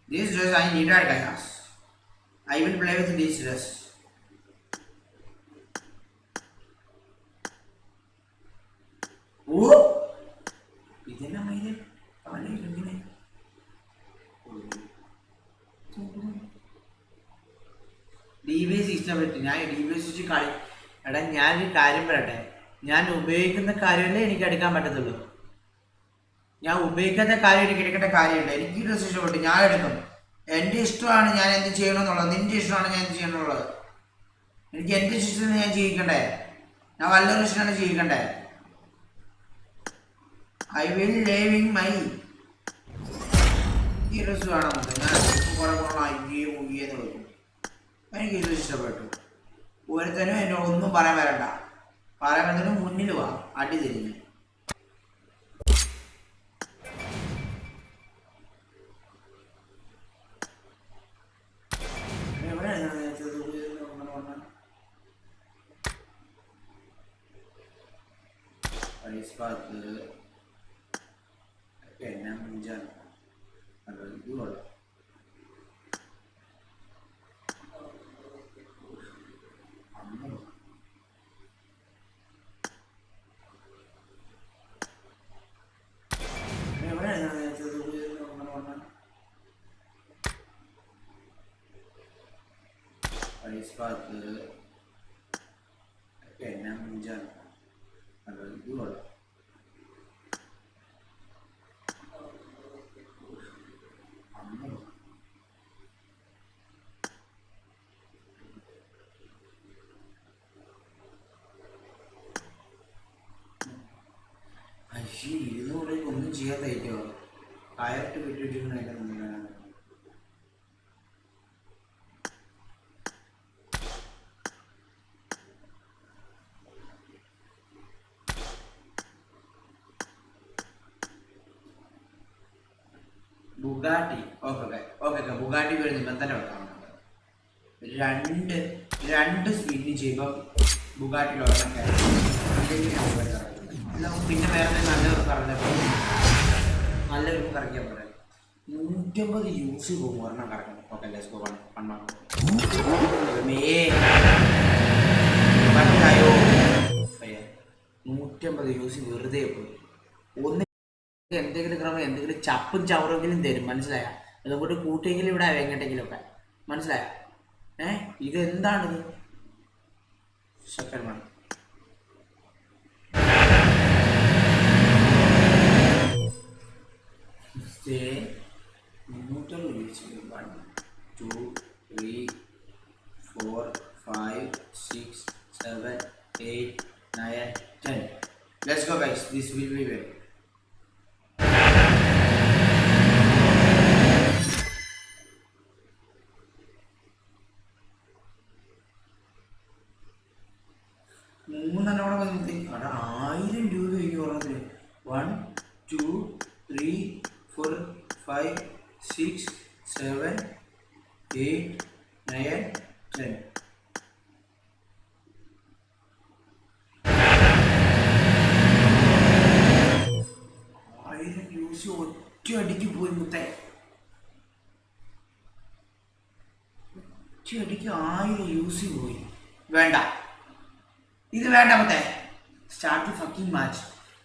This dress I needed guys. I will play with this dress. ഇതെന്നാ മൈദേ പണിയിലെങ്ങനെ DBS ഇഷ്ടപ്പെട്ടു. ഞാൻ DBS വെച്ച് കളി. എടാ ഞാനൊരു കാര്യം പറയട്ടെ, ഞാൻ ഉപയോഗിക്കുന്ന കാര്യമല്ലേ എനിക്ക് എടുക്കാൻ പറ്റത്തുള്ളൂ. ഞാൻ ഉപയോഗിക്കാത്ത കാര്യം എനിക്ക് എടുക്കേണ്ട കാര്യമുണ്ട്. എനിക്ക് ഈ ഡ്രസ്സ് ഇഷ്ടപ്പെട്ടു, ഞാൻ എടുക്കും. എൻ്റെ ഇഷ്ടമാണ് ഞാൻ എന്ത് ചെയ്യണമെന്നുള്ളത്, നിന്റെ ഇഷ്ടമാണ് ഞാൻ എന്ത് ചെയ്യണമെന്നുള്ളത്. എനിക്ക് എൻ്റെ ഇഷ്ടത്തിന് ഞാൻ ജീവിക്കണ്ടേ, ഞാൻ വല്ലൊരു ഇഷ്ടമാണ് ജീവിക്കണ്ടേ. I will living my. ഈ ഡ്രസ് വേണം ഞാൻ കുറെ അയ്യേ മുയ്യെന്ന് വിളിക്കും. എനിക്ക് ഇത് ഇഷ്ടപ്പെട്ടു. ഒരുത്തനും എന്നോട് ഒന്നും പറയാൻ വരണ്ട, പറയാൻ വരുന്നതിന് മുന്നിൽ വാ, അടി തിരിഞ്ഞ്. എന്നാ മുഞ്ചാണ് ഇത് കൊള്ളാം. എന്നാ മുഞ്ചാണ് ഇത് കൊള്ളാം. അയ്യോ ഇതിനോട് ഒന്നും ചെയ്യാൻ തയ്ക്കോ, കയറിട്ട് വിട്ടിട്ടുണ്ടായിട്ട് ബുഗാട്ടി. ഓക്കെ ബുഗാട്ടി വരുന്ന തന്നെ വെക്കാം. രണ്ട് സ്പീഡിൽ ചെയ്യുമ്പോൾ ബുഗാട്ടിയിലൊക്കെ പിന്നെ വേറെ നല്ലൊരു കറങ്ങാൻ നല്ലൊരു കറങ്ങിയാൽ പോലെ 150 യൂസ് പോകും ഒരെണ്ണം കറക്കണം. ഓക്കെ ലെറ്റ്സ് ഗോ പണ്ണായോ 150 യൂസ് വെറുതെ പോയി. ഒന്ന് എന്തെങ്കിലും ക്രമം എന്തെങ്കിലും ചപ്പും ചവറെങ്കിലും തരും, മനസ്സിലായ? അതുകൊണ്ട് കൂട്ടെങ്കിലും ഇവിടെ എങ്ങോട്ടെങ്കിലും ഒക്കെ, മനസ്സിലായ? ഇതെന്താണിത്? Second one stay 1 2 3 4 5 6 7 8 9 10. Let's go guys, this will be well. മൂന്നെണ്ണോടെ വന്നിട്ട് അവിടെ 1000 രൂപ എനിക്ക് പറഞ്ഞത്. 1 2 3 4 5 6 7 8 9 10. യൂസ് ഒറ്റ അടിക്ക് പോയി മുത്തേ, ഒറ്റ അടിക്ക് 1000 യൂസ് പോയി. വേണ്ട, ഇത് വേണ്ട മുത്തേ. Start fucking match.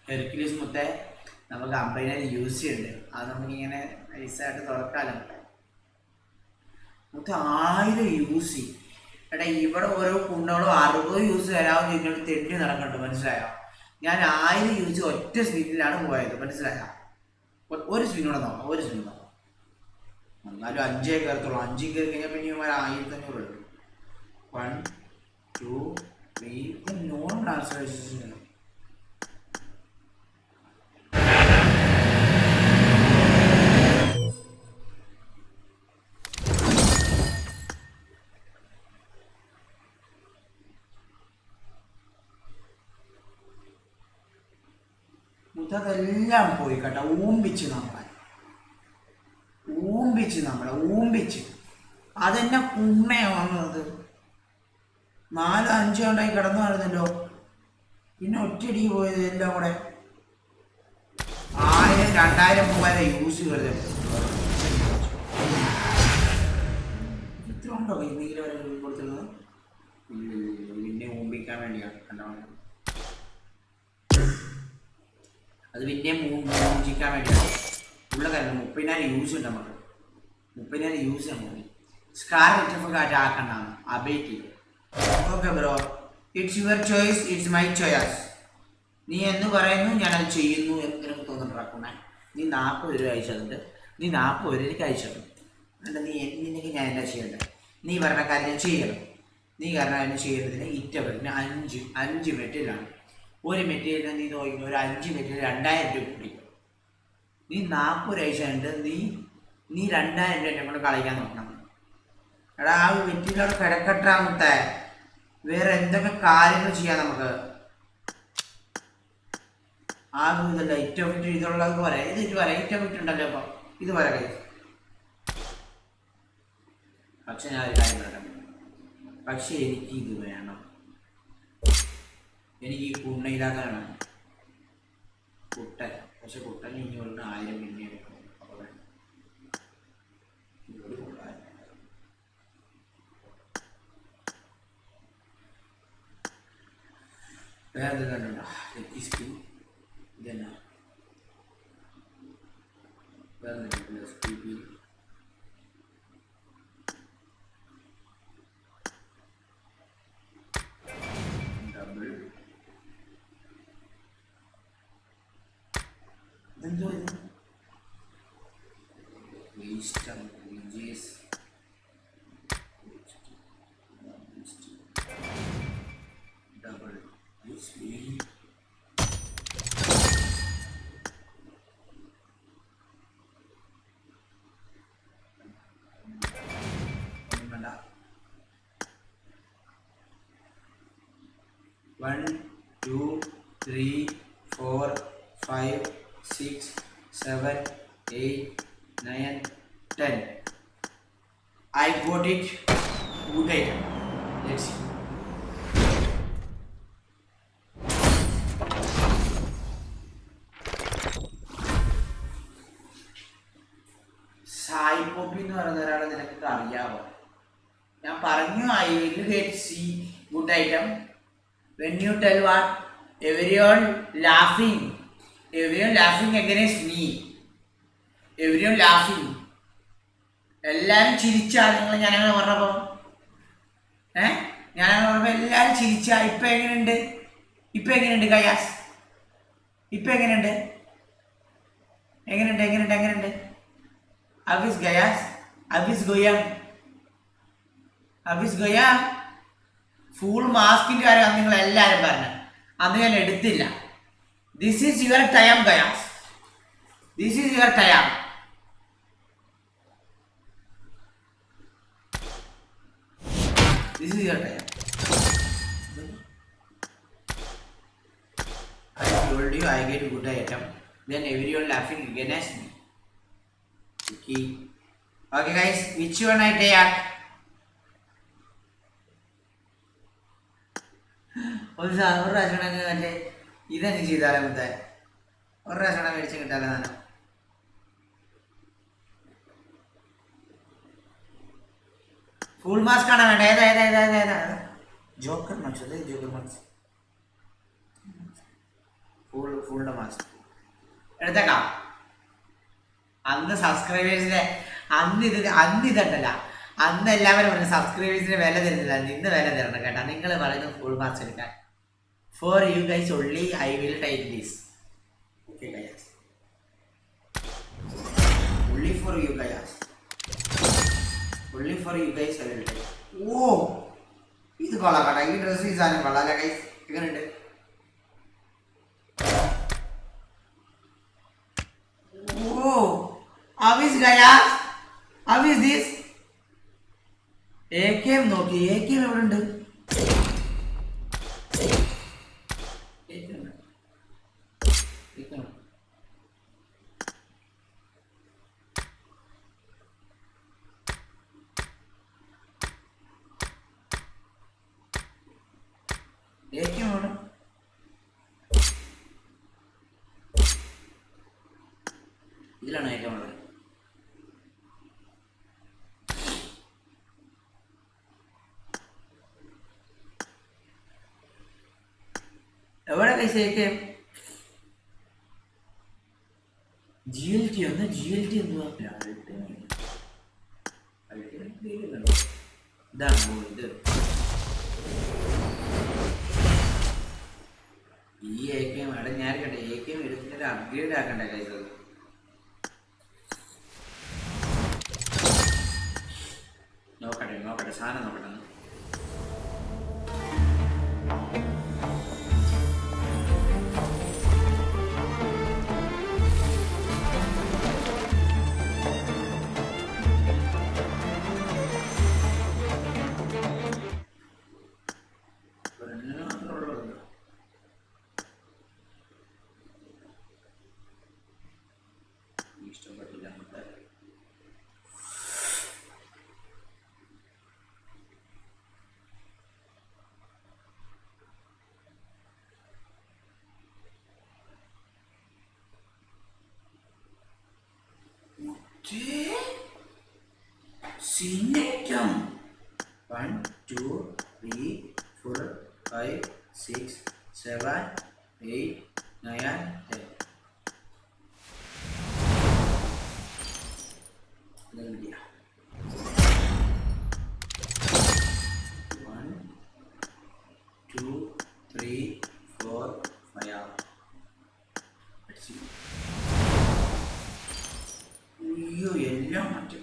ഹെർക്കുലീസ് മുത്തേ നമുക്ക് 50,000 യൂസ് ചെയ്യുന്നുണ്ട്, അത് നമുക്കിങ്ങനെ നൈസായിട്ട് തുറക്കാമല്ലോ മുത്തേ. മുത്തേ 1000 യൂസ് ചെയ്യും. എടാ ഇവിടെ ഓരോ കുണ്ടകളും 60 യൂസ് തരാമെന്ന് ചോദിച്ചോണ്ട് തെറ്റി നടക്കണ്ട, മനസ്സിലായോ? ഞാൻ 1000 യൂസ് ഒറ്റ സ്പീഡിലാണ് പോയത്, മനസ്സിലായ? ഒരു സ്പിന്നോടെ നോക്കാം, ഒരു സ്പിൻ നോക്കാം. എന്നാലും 5 കയറത്തുള്ളൂ. 5 കയറി കഴിഞ്ഞാൽ പിന്നെ 1500 ഉണ്ട്. 1 2 3 നോർമൽ ആൻസർ. മുത്തതെല്ലാം പോയി കേട്ടോ. ഊമ്പിച്ച് ഊമ്പിച്ച് അതെന്നെ കുമ്മയാണ് വന്നത്. 4 5 ഉണ്ടായി കിടന്നു വരുന്നല്ലോ, പിന്നെ ഒറ്റയടിക്ക് പോയത് എല്ലാം കൂടെ 1000 2000 3000 യൂസ് വെറുതെ. ഇത്ര ഉണ്ടോ ഇന്നീല വരെ കൊടുത്തിരുന്നത്? പിന്നെ ഊമ്പിക്കാൻ വേണ്ടിയാണ് കണ്ടോ, അത് പിന്നെ മൂഞ്ചിക്കാൻ വേണ്ടിയാണ് ഉള്ള കാര്യം. 30,000 യൂസ് ഉണ്ട് നമുക്ക്, 30,000 യൂസ് നമുക്ക്. സ്കാർ ഒക്കെ ആക്കണ്ടാണ് അബേറ്റ്. Okay bro, it's your choice, it's my choice. നീ എന്ന് പറയുന്നു ഞാനത് ചെയ്യുന്നു എന്ന് നിനക്ക് തോന്നുന്നുണ്ടാക്കണേ. നീ 40 രൂപ അയച്ചിട്ടുണ്ട്, നീ 40 രൂപ എനിക്ക് അയച്ചിട്ടുണ്ട്. അല്ല നിനക്ക് ഞാൻ എന്താ ചെയ്യേണ്ടത്? നീ പറഞ്ഞ കാര്യം ഞാൻ ചെയ്യണം. നീ കാരണം അതിന് ചെയ്യുന്നതിന് ഇറ്റവരിന് അഞ്ച് മെറ്റീരിയലാണ്. ഒരു മെറ്റീരിയലിന് നീ നോക്കി ഒരു 5 മെറ്റീരിയൽ 2000 രൂപ പിടിക്കും. നീ 40 ആഴ്ചയുണ്ട് നീ 2000 രൂപ എന്നെ കൊണ്ട് കളിക്കാൻ നോക്കണം. എടാ ആ മെറ്റീരിയലോട് കിടക്കട്ടാമത്തെ വേറെ എന്തൊക്കെ കാര്യങ്ങൾ ചെയ്യാം നമുക്ക്. ആകും ഇതല്ല ഏറ്റവും വിറ്റ് ഇതുള്ളത് പോരെ, ഇത് വരെ ഏറ്റവും വിറ്റുണ്ടല്ലോ. അപ്പം ഇത് വരെ കൈ. പക്ഷെ ഞാൻ ഒരു കാര്യം പറയാം, പക്ഷെ എനിക്ക് ഇത് വേണം. എനിക്ക് ഈ കുണ്ണയിലാക്കാൻ വേണം കുട്ടൻ. പക്ഷെ കുട്ടന് ഇനി ഒന്ന് 1000 പിന്നെ എടുക്കണം. അപ്പോൾ വേണം വേറെ എന്ത് കണ്ടുണ്ടോ? സ്കിൻ ഇതെന്നാ വേറെ ഡബിൾ ഇതെന്തോ ഇത് വേസ്റ്റ് വിജേസ് ഡബിൾ വേണ്ട. 1 2 3 4 5 6 7 8 9 10. I got it. Good item. Let's see. Sai Poppy എന്ന് പറയുന്ന ഒരാളെ നിനക്ക് അറിയാവോ? ഞാൻ പറഞ്ഞു I will get see good item. When you tell what everyone ലാഫിങ് അഗൈൻസ്റ്റ് മീ. എവരിവൺ ലാഫിങ്, എല്ലാവരും ചിരിച്ചാ നിങ്ങൾ ഞാനങ്ങനെ പറഞ്ഞപ്പോൾ ഞാനങ്ങനെ പറഞ്ഞപ്പോൾ എല്ലാവരും ചിരിച്ചാ. ഇപ്പം എങ്ങനെയുണ്ട് കയാസ്? ഇപ്പം എങ്ങനെയുണ്ട്? അവിസ് ഗയാസ്, അവിസ് ഗോയാം ഫുൾ മാസ്കിന്റെ കാര്യം നിങ്ങൾ എല്ലാവരും പറഞ്ഞു. അന്ന് ഞാൻ എടുത്തില്ല. This is your time guys, this is your time. This is your time. I told you I get good item. Then everyone laughing against me. Okay guys, which one I take? ഒരു പ്രാവശ്യം മറ്റേ ഇതന്നെ ചെയ്താലേ മുത്തേ. ഒരു പ്രാവശ്യം മേടിച്ച് കിട്ടാലേ ഞാൻ. ഫുൾ മാസ്ക് ആണ് വേണ്ട. ഏതാ ജോക്കർ മാസ്ക് അല്ലേ? ജോക്കർ മാസ്ക് ഫുൾ മാസ്ക് എടുത്തേക്കാം. അന്ന് സബ്സ്ക്രൈബേഴ്സിനെ അന്ന് ഇതല്ല, അന്ന് എല്ലാവരും പറഞ്ഞു സബ്സ്ക്രൈബേഴ്സിന് വില തരുന്നില്ല. ഇന്ന് വില തരണം കേട്ടോ. നിങ്ങൾ പറയുന്നത് ഫുൾ മാസ്ക് എടുക്കാൻ. For you guys only I will take this. Okay guys, only for you guys. Only for you guys I will take. Oh, ഇത് കൊള്ളാം കേട്ടോ. ഈ ഡ്രസ് ഈ സാധനം കൊള്ളാം അല്ലേ ഗൈസ്? എങ്ങനെയുണ്ട്? Oh, how is guys? How is this? AKM നോക്കി. AKM എവിടെ ഉണ്ട്? ഇതിലാണ് ഏറ്റവും ഉള്ളത്. എവിടെ പൈസ AKM? GLT ഒന്ന്. GLT എന്തുവാ? ഇതാണ് ഇത്. ഈ AKM അവിടെ ഞാൻ കണ്ടേ. AKM എടുത്തിട്ട് അപ്ഗ്രേഡ് ആക്കണ്ടേ കൈസ്? സാധനം നോക്കട്ടെ. ഇഷ്ടപ്പെട്ടില്ല. Sinatum 1 2 3 4 5 6 7 8 9 10. India 1 2 3 4 5. Let's see. അയ്യോ എല്ലാം മറ്റേ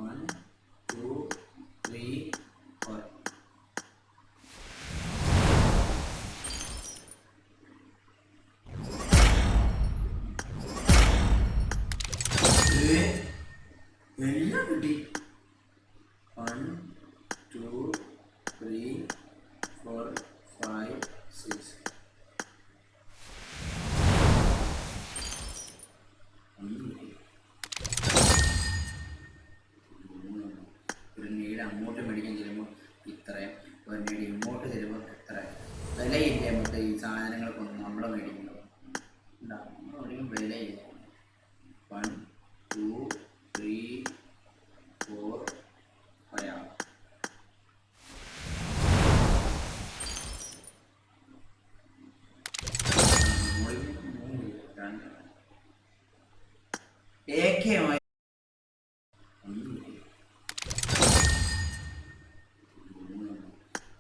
1 2 3 4. എല്ലാം കിട്ടി. 1 2 3 4 5 6. ഒരു നീട് അങ്ങോട്ട് മേടിക്കാൻ ചെല്ലുമ്പോൾ ഇത്രയും, ഒരു നീട് ഇങ്ങോട്ട് ചെല്ലുമ്പോൾ എത്ര വിലയില്ല. നമുക്ക് ഈ സാധനങ്ങൾക്കൊന്നും നമ്മൾ മേടിക്കുന്നത് നമ്മൾ മേടിക്കും വിലയില്ല. 1 2 3 4 5. ഏകമായി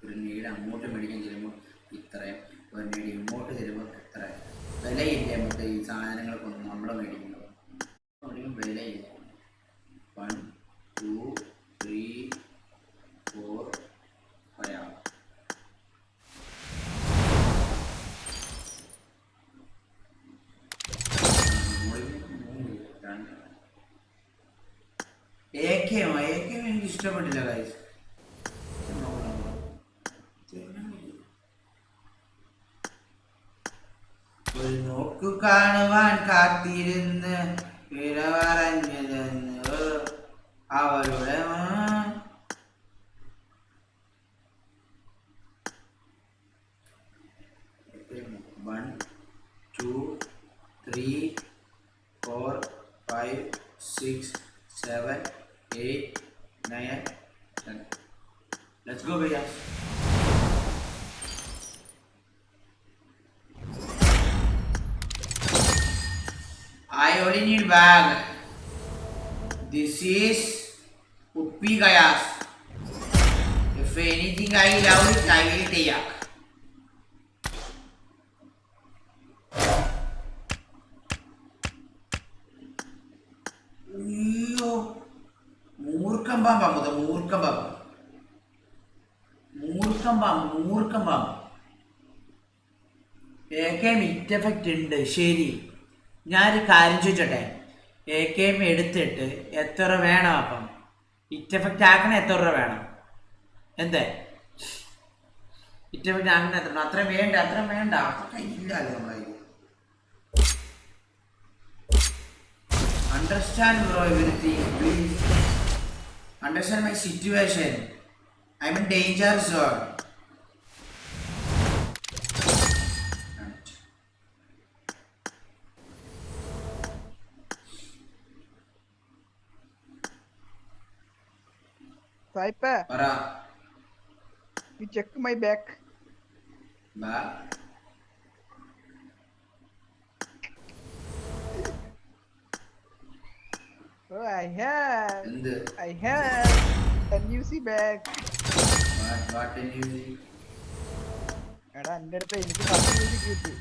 ഒരു നീട് അങ്ങോട്ട് മേടിക്കാൻ ചെല്ലുമ്പോൾ ഇത്രയും, ഒരു നീട് ഇങ്ങോട്ട് ചെല്ലുമ്പോൾ എത്ര വിലയില്ല. നമുക്ക് ഈ സാധനങ്ങൾക്കൊന്നും നമ്മൾ മേടിക്കുന്നത് മേടിക്കും വിലയില്ല. 1 2 3 4 5. ഏകമായി എനിക്ക് ഇഷ്ടപ്പെട്ടില്ല ഗൈസ്. ഒരു നോക്കു കാണുവാൻ കാത്തിരുന്ന് വിട പറഞ്ഞതെന്ന് അവരുടെ 1 2 3 4 5 6 7 8 9 10. Let's go, bhaiya. I only need bag. This is Uppi Gayas. If anything I love it, I will take. അയ്യോ മൂർക്കം പാമ്പാ മുത, മൂർക്കം പാമ്പ്, മൂർക്കം പാമ്പ്, മൂർക്കം പാമ്പ്. AKM ഹിറ്റ് എഫക്റ്റ് ഉണ്ട് ശരി. ഞാനൊരു കാര്യം ചോദിച്ചോട്ടെ, AKM എടുത്തിട്ട് എത്ര രൂപ വേണം? അപ്പം ഹിറ്റ് എഫക്റ്റ് ആക്കണ എത്ര രൂപ വേണം? എന്തേ ഹിറ്റ് എഫക്റ്റ് ആക്കണ എത്ര? അത്രയും വേണ്ട, അത്രയും വേണ്ട, ഇല്ലല്ലോ നമ്മളെ. Understand bro everything, please. Understand my situation. I'm in danger zone. Saipa, Para. you check my back. Back. Oh, I have And a NUC bag. what can you see? എടാ എൻ്റെ അടുത്ത് എനിക്ക് 10 യൂസ് കിട്ടി.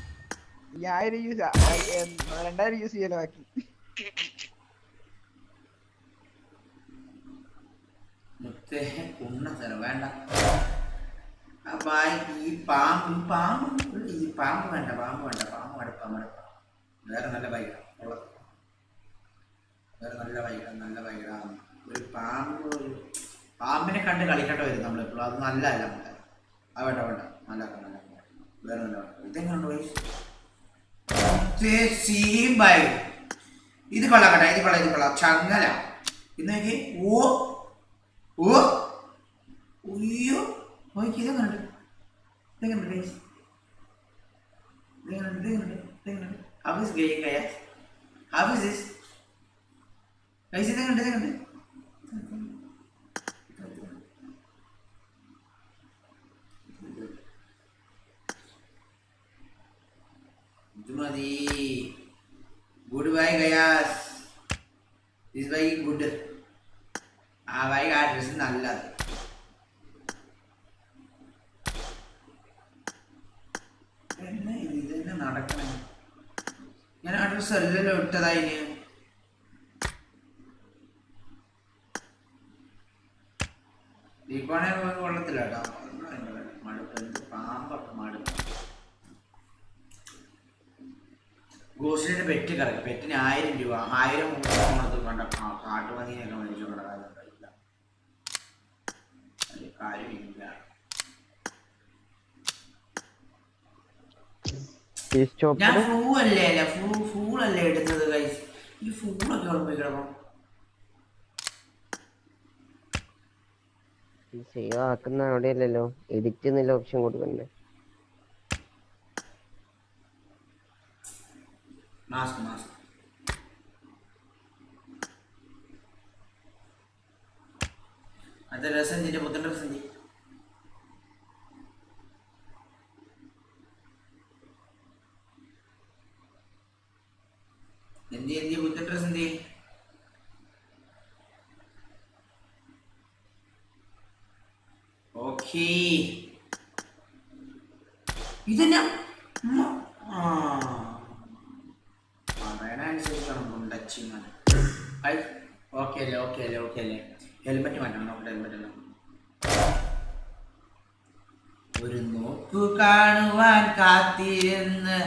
1000 യൂസ് 2000 യൂസ് ചെയ്യലോ ബാക്കി. കുണ്ണ സ്ഥലം വേണ്ട. അപ്പൊ ഈ പാമ്പ് വേണ്ട, പാമ്പ് മടുപ്പാ. വേറെ നല്ല ബൈക്കാണ് ഉള്ളത്, നല്ല ബൈക്കാണ്. ഒരു പാമ്പിനെ കണ്ട് കളിക്കേണ്ട വരും നമ്മളിപ്പോഴും. അത് നല്ലതല്ല നമുക്ക്. അത് വേണ്ട നല്ല വേറെ നല്ല ഇതെങ്ങനെയുണ്ട് വയസ്സ് സീം ബൈക്ക്. ഇത് കൊള്ളാം കേട്ടോ, ഇത് കൊള്ളാം. ചങ്ങല ഇന്നേക്ക് ഓ അയ്യോ നോക്കി. ഇതെങ്ങനെയുണ്ട് How is going, guys? How is this? Guys, ഇതെങ്ങനെയുണ്ട്? ഇത് മതി. Good bye guys. This bye good. ആ ബൈ ആ ഡ്രസ് നല്ലത്. ഇതെന്നെ നടക്കണം. ഞാൻ ആ ഡ്രസ് അല്ലല്ലോ ഇട്ടതായിന്. ദീപാണെ കൊള്ളത്തില്ല കേട്ടോ. മടുപ്പ് പാമ്പൊക്കെ മടുപ്പ്. ഗോസ്റ്റിന്റെ പെറ്റ് കറക്കി. പെറ്റിന് 1000 രൂപ 1000 കൊടുത്ത് കണ്ട കാട്ടുപന്നീനൊക്കെ മേടിച്ചോണ്ട കാര്യമില്ല. ഞാൻ ഫൂളല്ലേ എടുത്തത് ഗൈസ്. ഈ ഫൂളൊക്കെ അവിടെ പോയി കിടക്കണം. സേവ് ആക്കുന്ന അവിടെയല്ലല്ലോ, എഡിറ്റ് എന്നുള്ള ഓപ്ഷൻ കൊടുക്കണ്ടേ? മാസ്ക് അത് രസം. നിന്റെ പുത്തൻ രസം എന്തി പുത്തൻ ഡ്രസ് എന്തി? ഓക്കേ ഇതെന്നാ പറയണനുസരിച്ചാണ് മുണ്ടച്ചിങ്ങനെ. ഓക്കെ അല്ലേ. ഹെൽമെറ്റ് മാറ്റണം. നോക്കട്ടെ ഹെൽമെറ്റ്. ഒരു നോക്കു കാണുവാൻ കാത്തിരുന്ന്.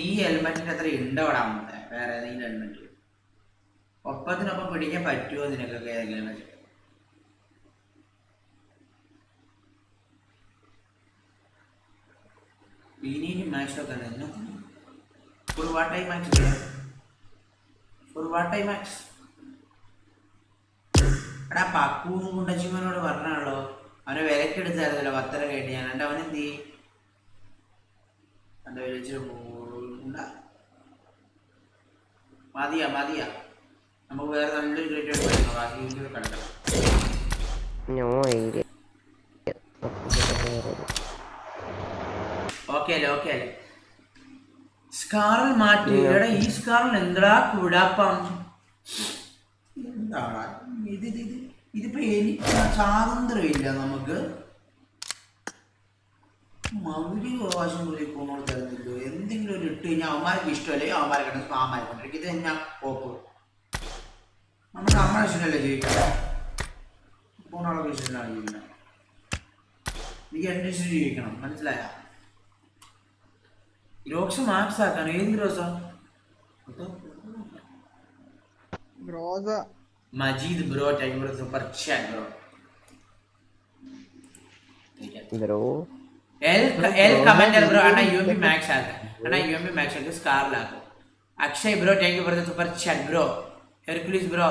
ഈ ഹെൽമെറ്റിന്റെ അത്ര ഉണ്ടോടാ വേറെ ഏതെങ്കിലും ഹെൽമെറ്റ് ഒപ്പത്തിനൊപ്പം പിടിക്കാൻ പറ്റുമോ നിനക്കൊക്കെ? ഏതെങ്കിലും ഹെൽമെറ്റ് ഇനിയും മാക്സൊക്കെ തന്നെ. For what I max? എടാ പക്കൂന്ന് കുണ്ടച്ചിമനോട് പറഞ്ഞാണല്ലോ, അവനെ വിലക്കെടുത്തായിരുന്നല്ലോ 10 കേട്ട് ഞാൻ. എൻ്റെ അവനെന്ത് ചെയ്യും? എൻ്റെ വിളിച്ച് മതിയാ. നമുക്ക് വേറെ നല്ലൊരു റേറ്റ് എടുക്കണം. ബാക്കി കിടക്കണം. ഓക്കെ അല്ലേ. സ്കാറിൽ മാറ്റി. എടാ ഈ സ്കാറിൽ എന്താ കുഴപ്പം? എന്താണ് ഇതിപ്പോ എനിക്ക് സ്വാതന്ത്ര്യമില്ല. നമുക്ക് മൗലിക അവകാശം കൂടി ഫോണോട് തരുന്നില്ലോ. എന്തെങ്കിലും ഒരു ഇട്ട് കഴിഞ്ഞാൽ അവന്മാർക്ക് ഇഷ്ടമല്ലേ, അവന്മാരെ കിടന്ന് സ്പാമായിക്കൊണ്ടിരിക്കും. ഇത് എന്നാ പോപ്പ്? നമുക്ക് നമ്മളെ ഇഷ്ടമല്ലേ ജീവിക്കണം. ഫോണോളൊക്കെ ഇഷ്ടമാണ് ജീവിക്കണം. എനിക്ക് എൻ്റെ ഇഷ്ടം ജീവിക്കണം, മനസ്സിലായ? ഗ്രോക്സ് മാക്സ് ആക്കാൻ ഏത് ഗ്രോസാ? Majeed bro thank you super chat bro. L commenter bro അണ്ണാ യുഎംപി മാക്സ് ആക്ക് സ്കാറിലാക്കും. Akshay bro thank you for the super chat bro. Hercules bro.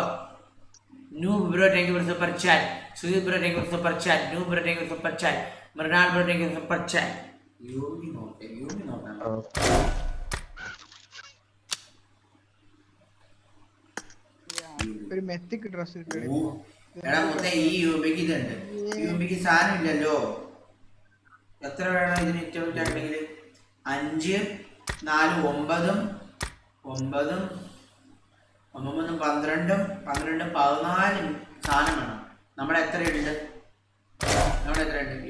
Noob bro thank you for super chat. Sujith bro thank you for super chat. Noob bro thank you for super chat. Mrinal bro thank you for super chat. UMP നോക്കാം. ഒരു മെത്തിക് dress എടാ മൊത്തം ഈ യുഎംപിക്ക് ഇതുണ്ട്. യുഎംപിക്ക് സാധനം ഇല്ലല്ലോ. എത്ര വേണം ഇതിന്? ഇറ്റോമിറ്റാണെങ്കിൽ 5 4 9 9 12 12 14 സാധനം വേണം. നമ്മുടെ എത്ര ഉണ്ട്?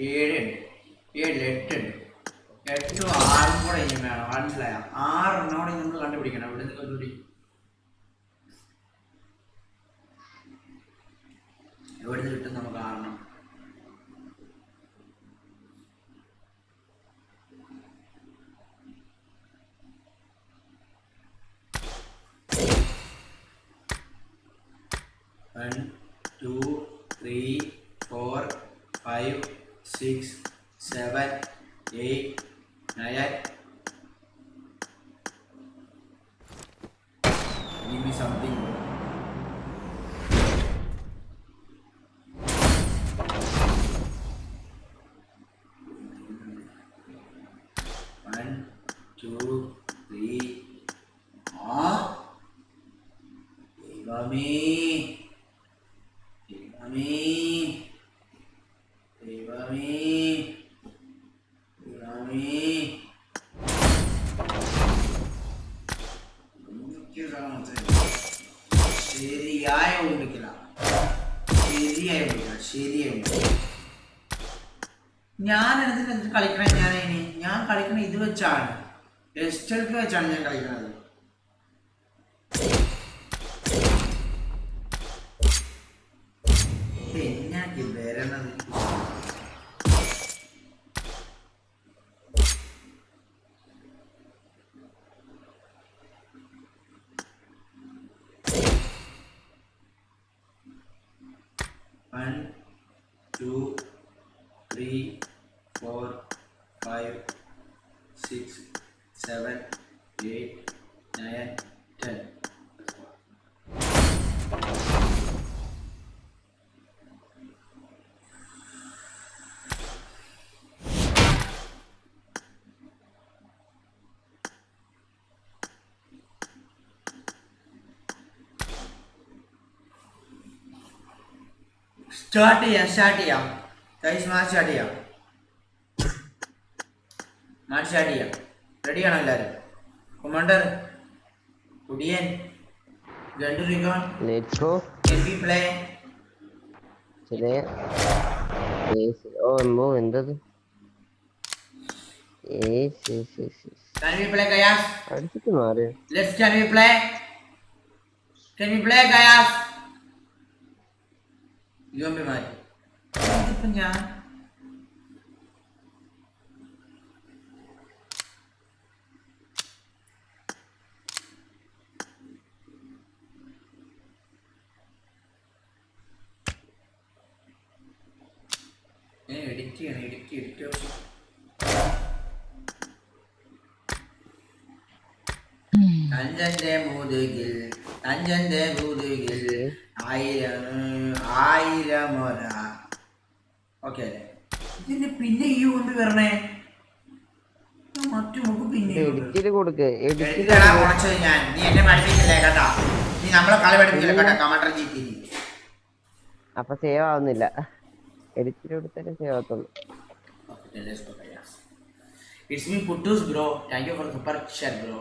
7 ഉണ്ട്. 8 ഉണ്ട്. 8 6 കൂടെ ഇനി വേണം. മനസ്സിലായ? 6 എണ്ണോടെ നമ്മൾ കണ്ടുപിടിക്കണം. ഇവിടെ നിന്ന് കണ്ടുപിടിക്കും. എവിടെ നിന്ന് കിട്ടും നമുക്ക് കാണണം. One, two, three, four, five, six, 7, 8, 9. Give me something. One, two, three. Ah, Devami. ശരിയായ ഉണ്ടിക്കില്ല. ഞാൻ ഇതിന് കളിക്കണ ഞാൻ കളിക്കണ ഇത് വെച്ചാണ്, എസ്റ്റൽക്ക് വെച്ചാണ് ഞാൻ കളിക്കണത്. എന്നാക്കി വരണത്? One, two, three, 4, 5, 6, 7, 8, 9, 10. സ്റ്റാർട്ട് ചെയ്യാം ഗൈസ്. മാച്ച് സ്റ്റാർട്ട് ചെയ്യാം. റെഡിയാണോ എല്ലാവരും? കൊമാൻഡർ കുടിയൻ ഗണ്ടു റിഗോൺ, let's go. can we play? ചെറിയ ഓ എന്തോ എന്തത് Can we play guys? അടിച്ചിട്ട് മാറി. Can we play guys? യോമ്പി മാറി. ഇതിപ്പോ ഞാൻ എഡിറ്റ് ചെയ്യണം. തഞ്ചന്റെ മുതുകിൽ 1000 ഒര. ഓക്കെ, ഇതിന് പിന്നെ ഈ കൊണ്ട് വരണേ മറ്റു നമുക്ക് പിന്നെ എഡിറ്റില് കൊടുക്ക്. ഞാൻ നീ എന്നെ പഠിപ്പിക്കില്ലേ കേട്ടാ, നീ നമ്മളെ കളി പഠിപ്പിക്കില്ല കേട്ടാ. കമാൻഡർ ജീത്തി അപ്പൊ സേവ് ആവുന്നില്ല. എഡിറ്റില് കൊടുത്താലേ save ആവത്തുള്ളൂ. It's me Puttus bro. Thank you for super chat bro.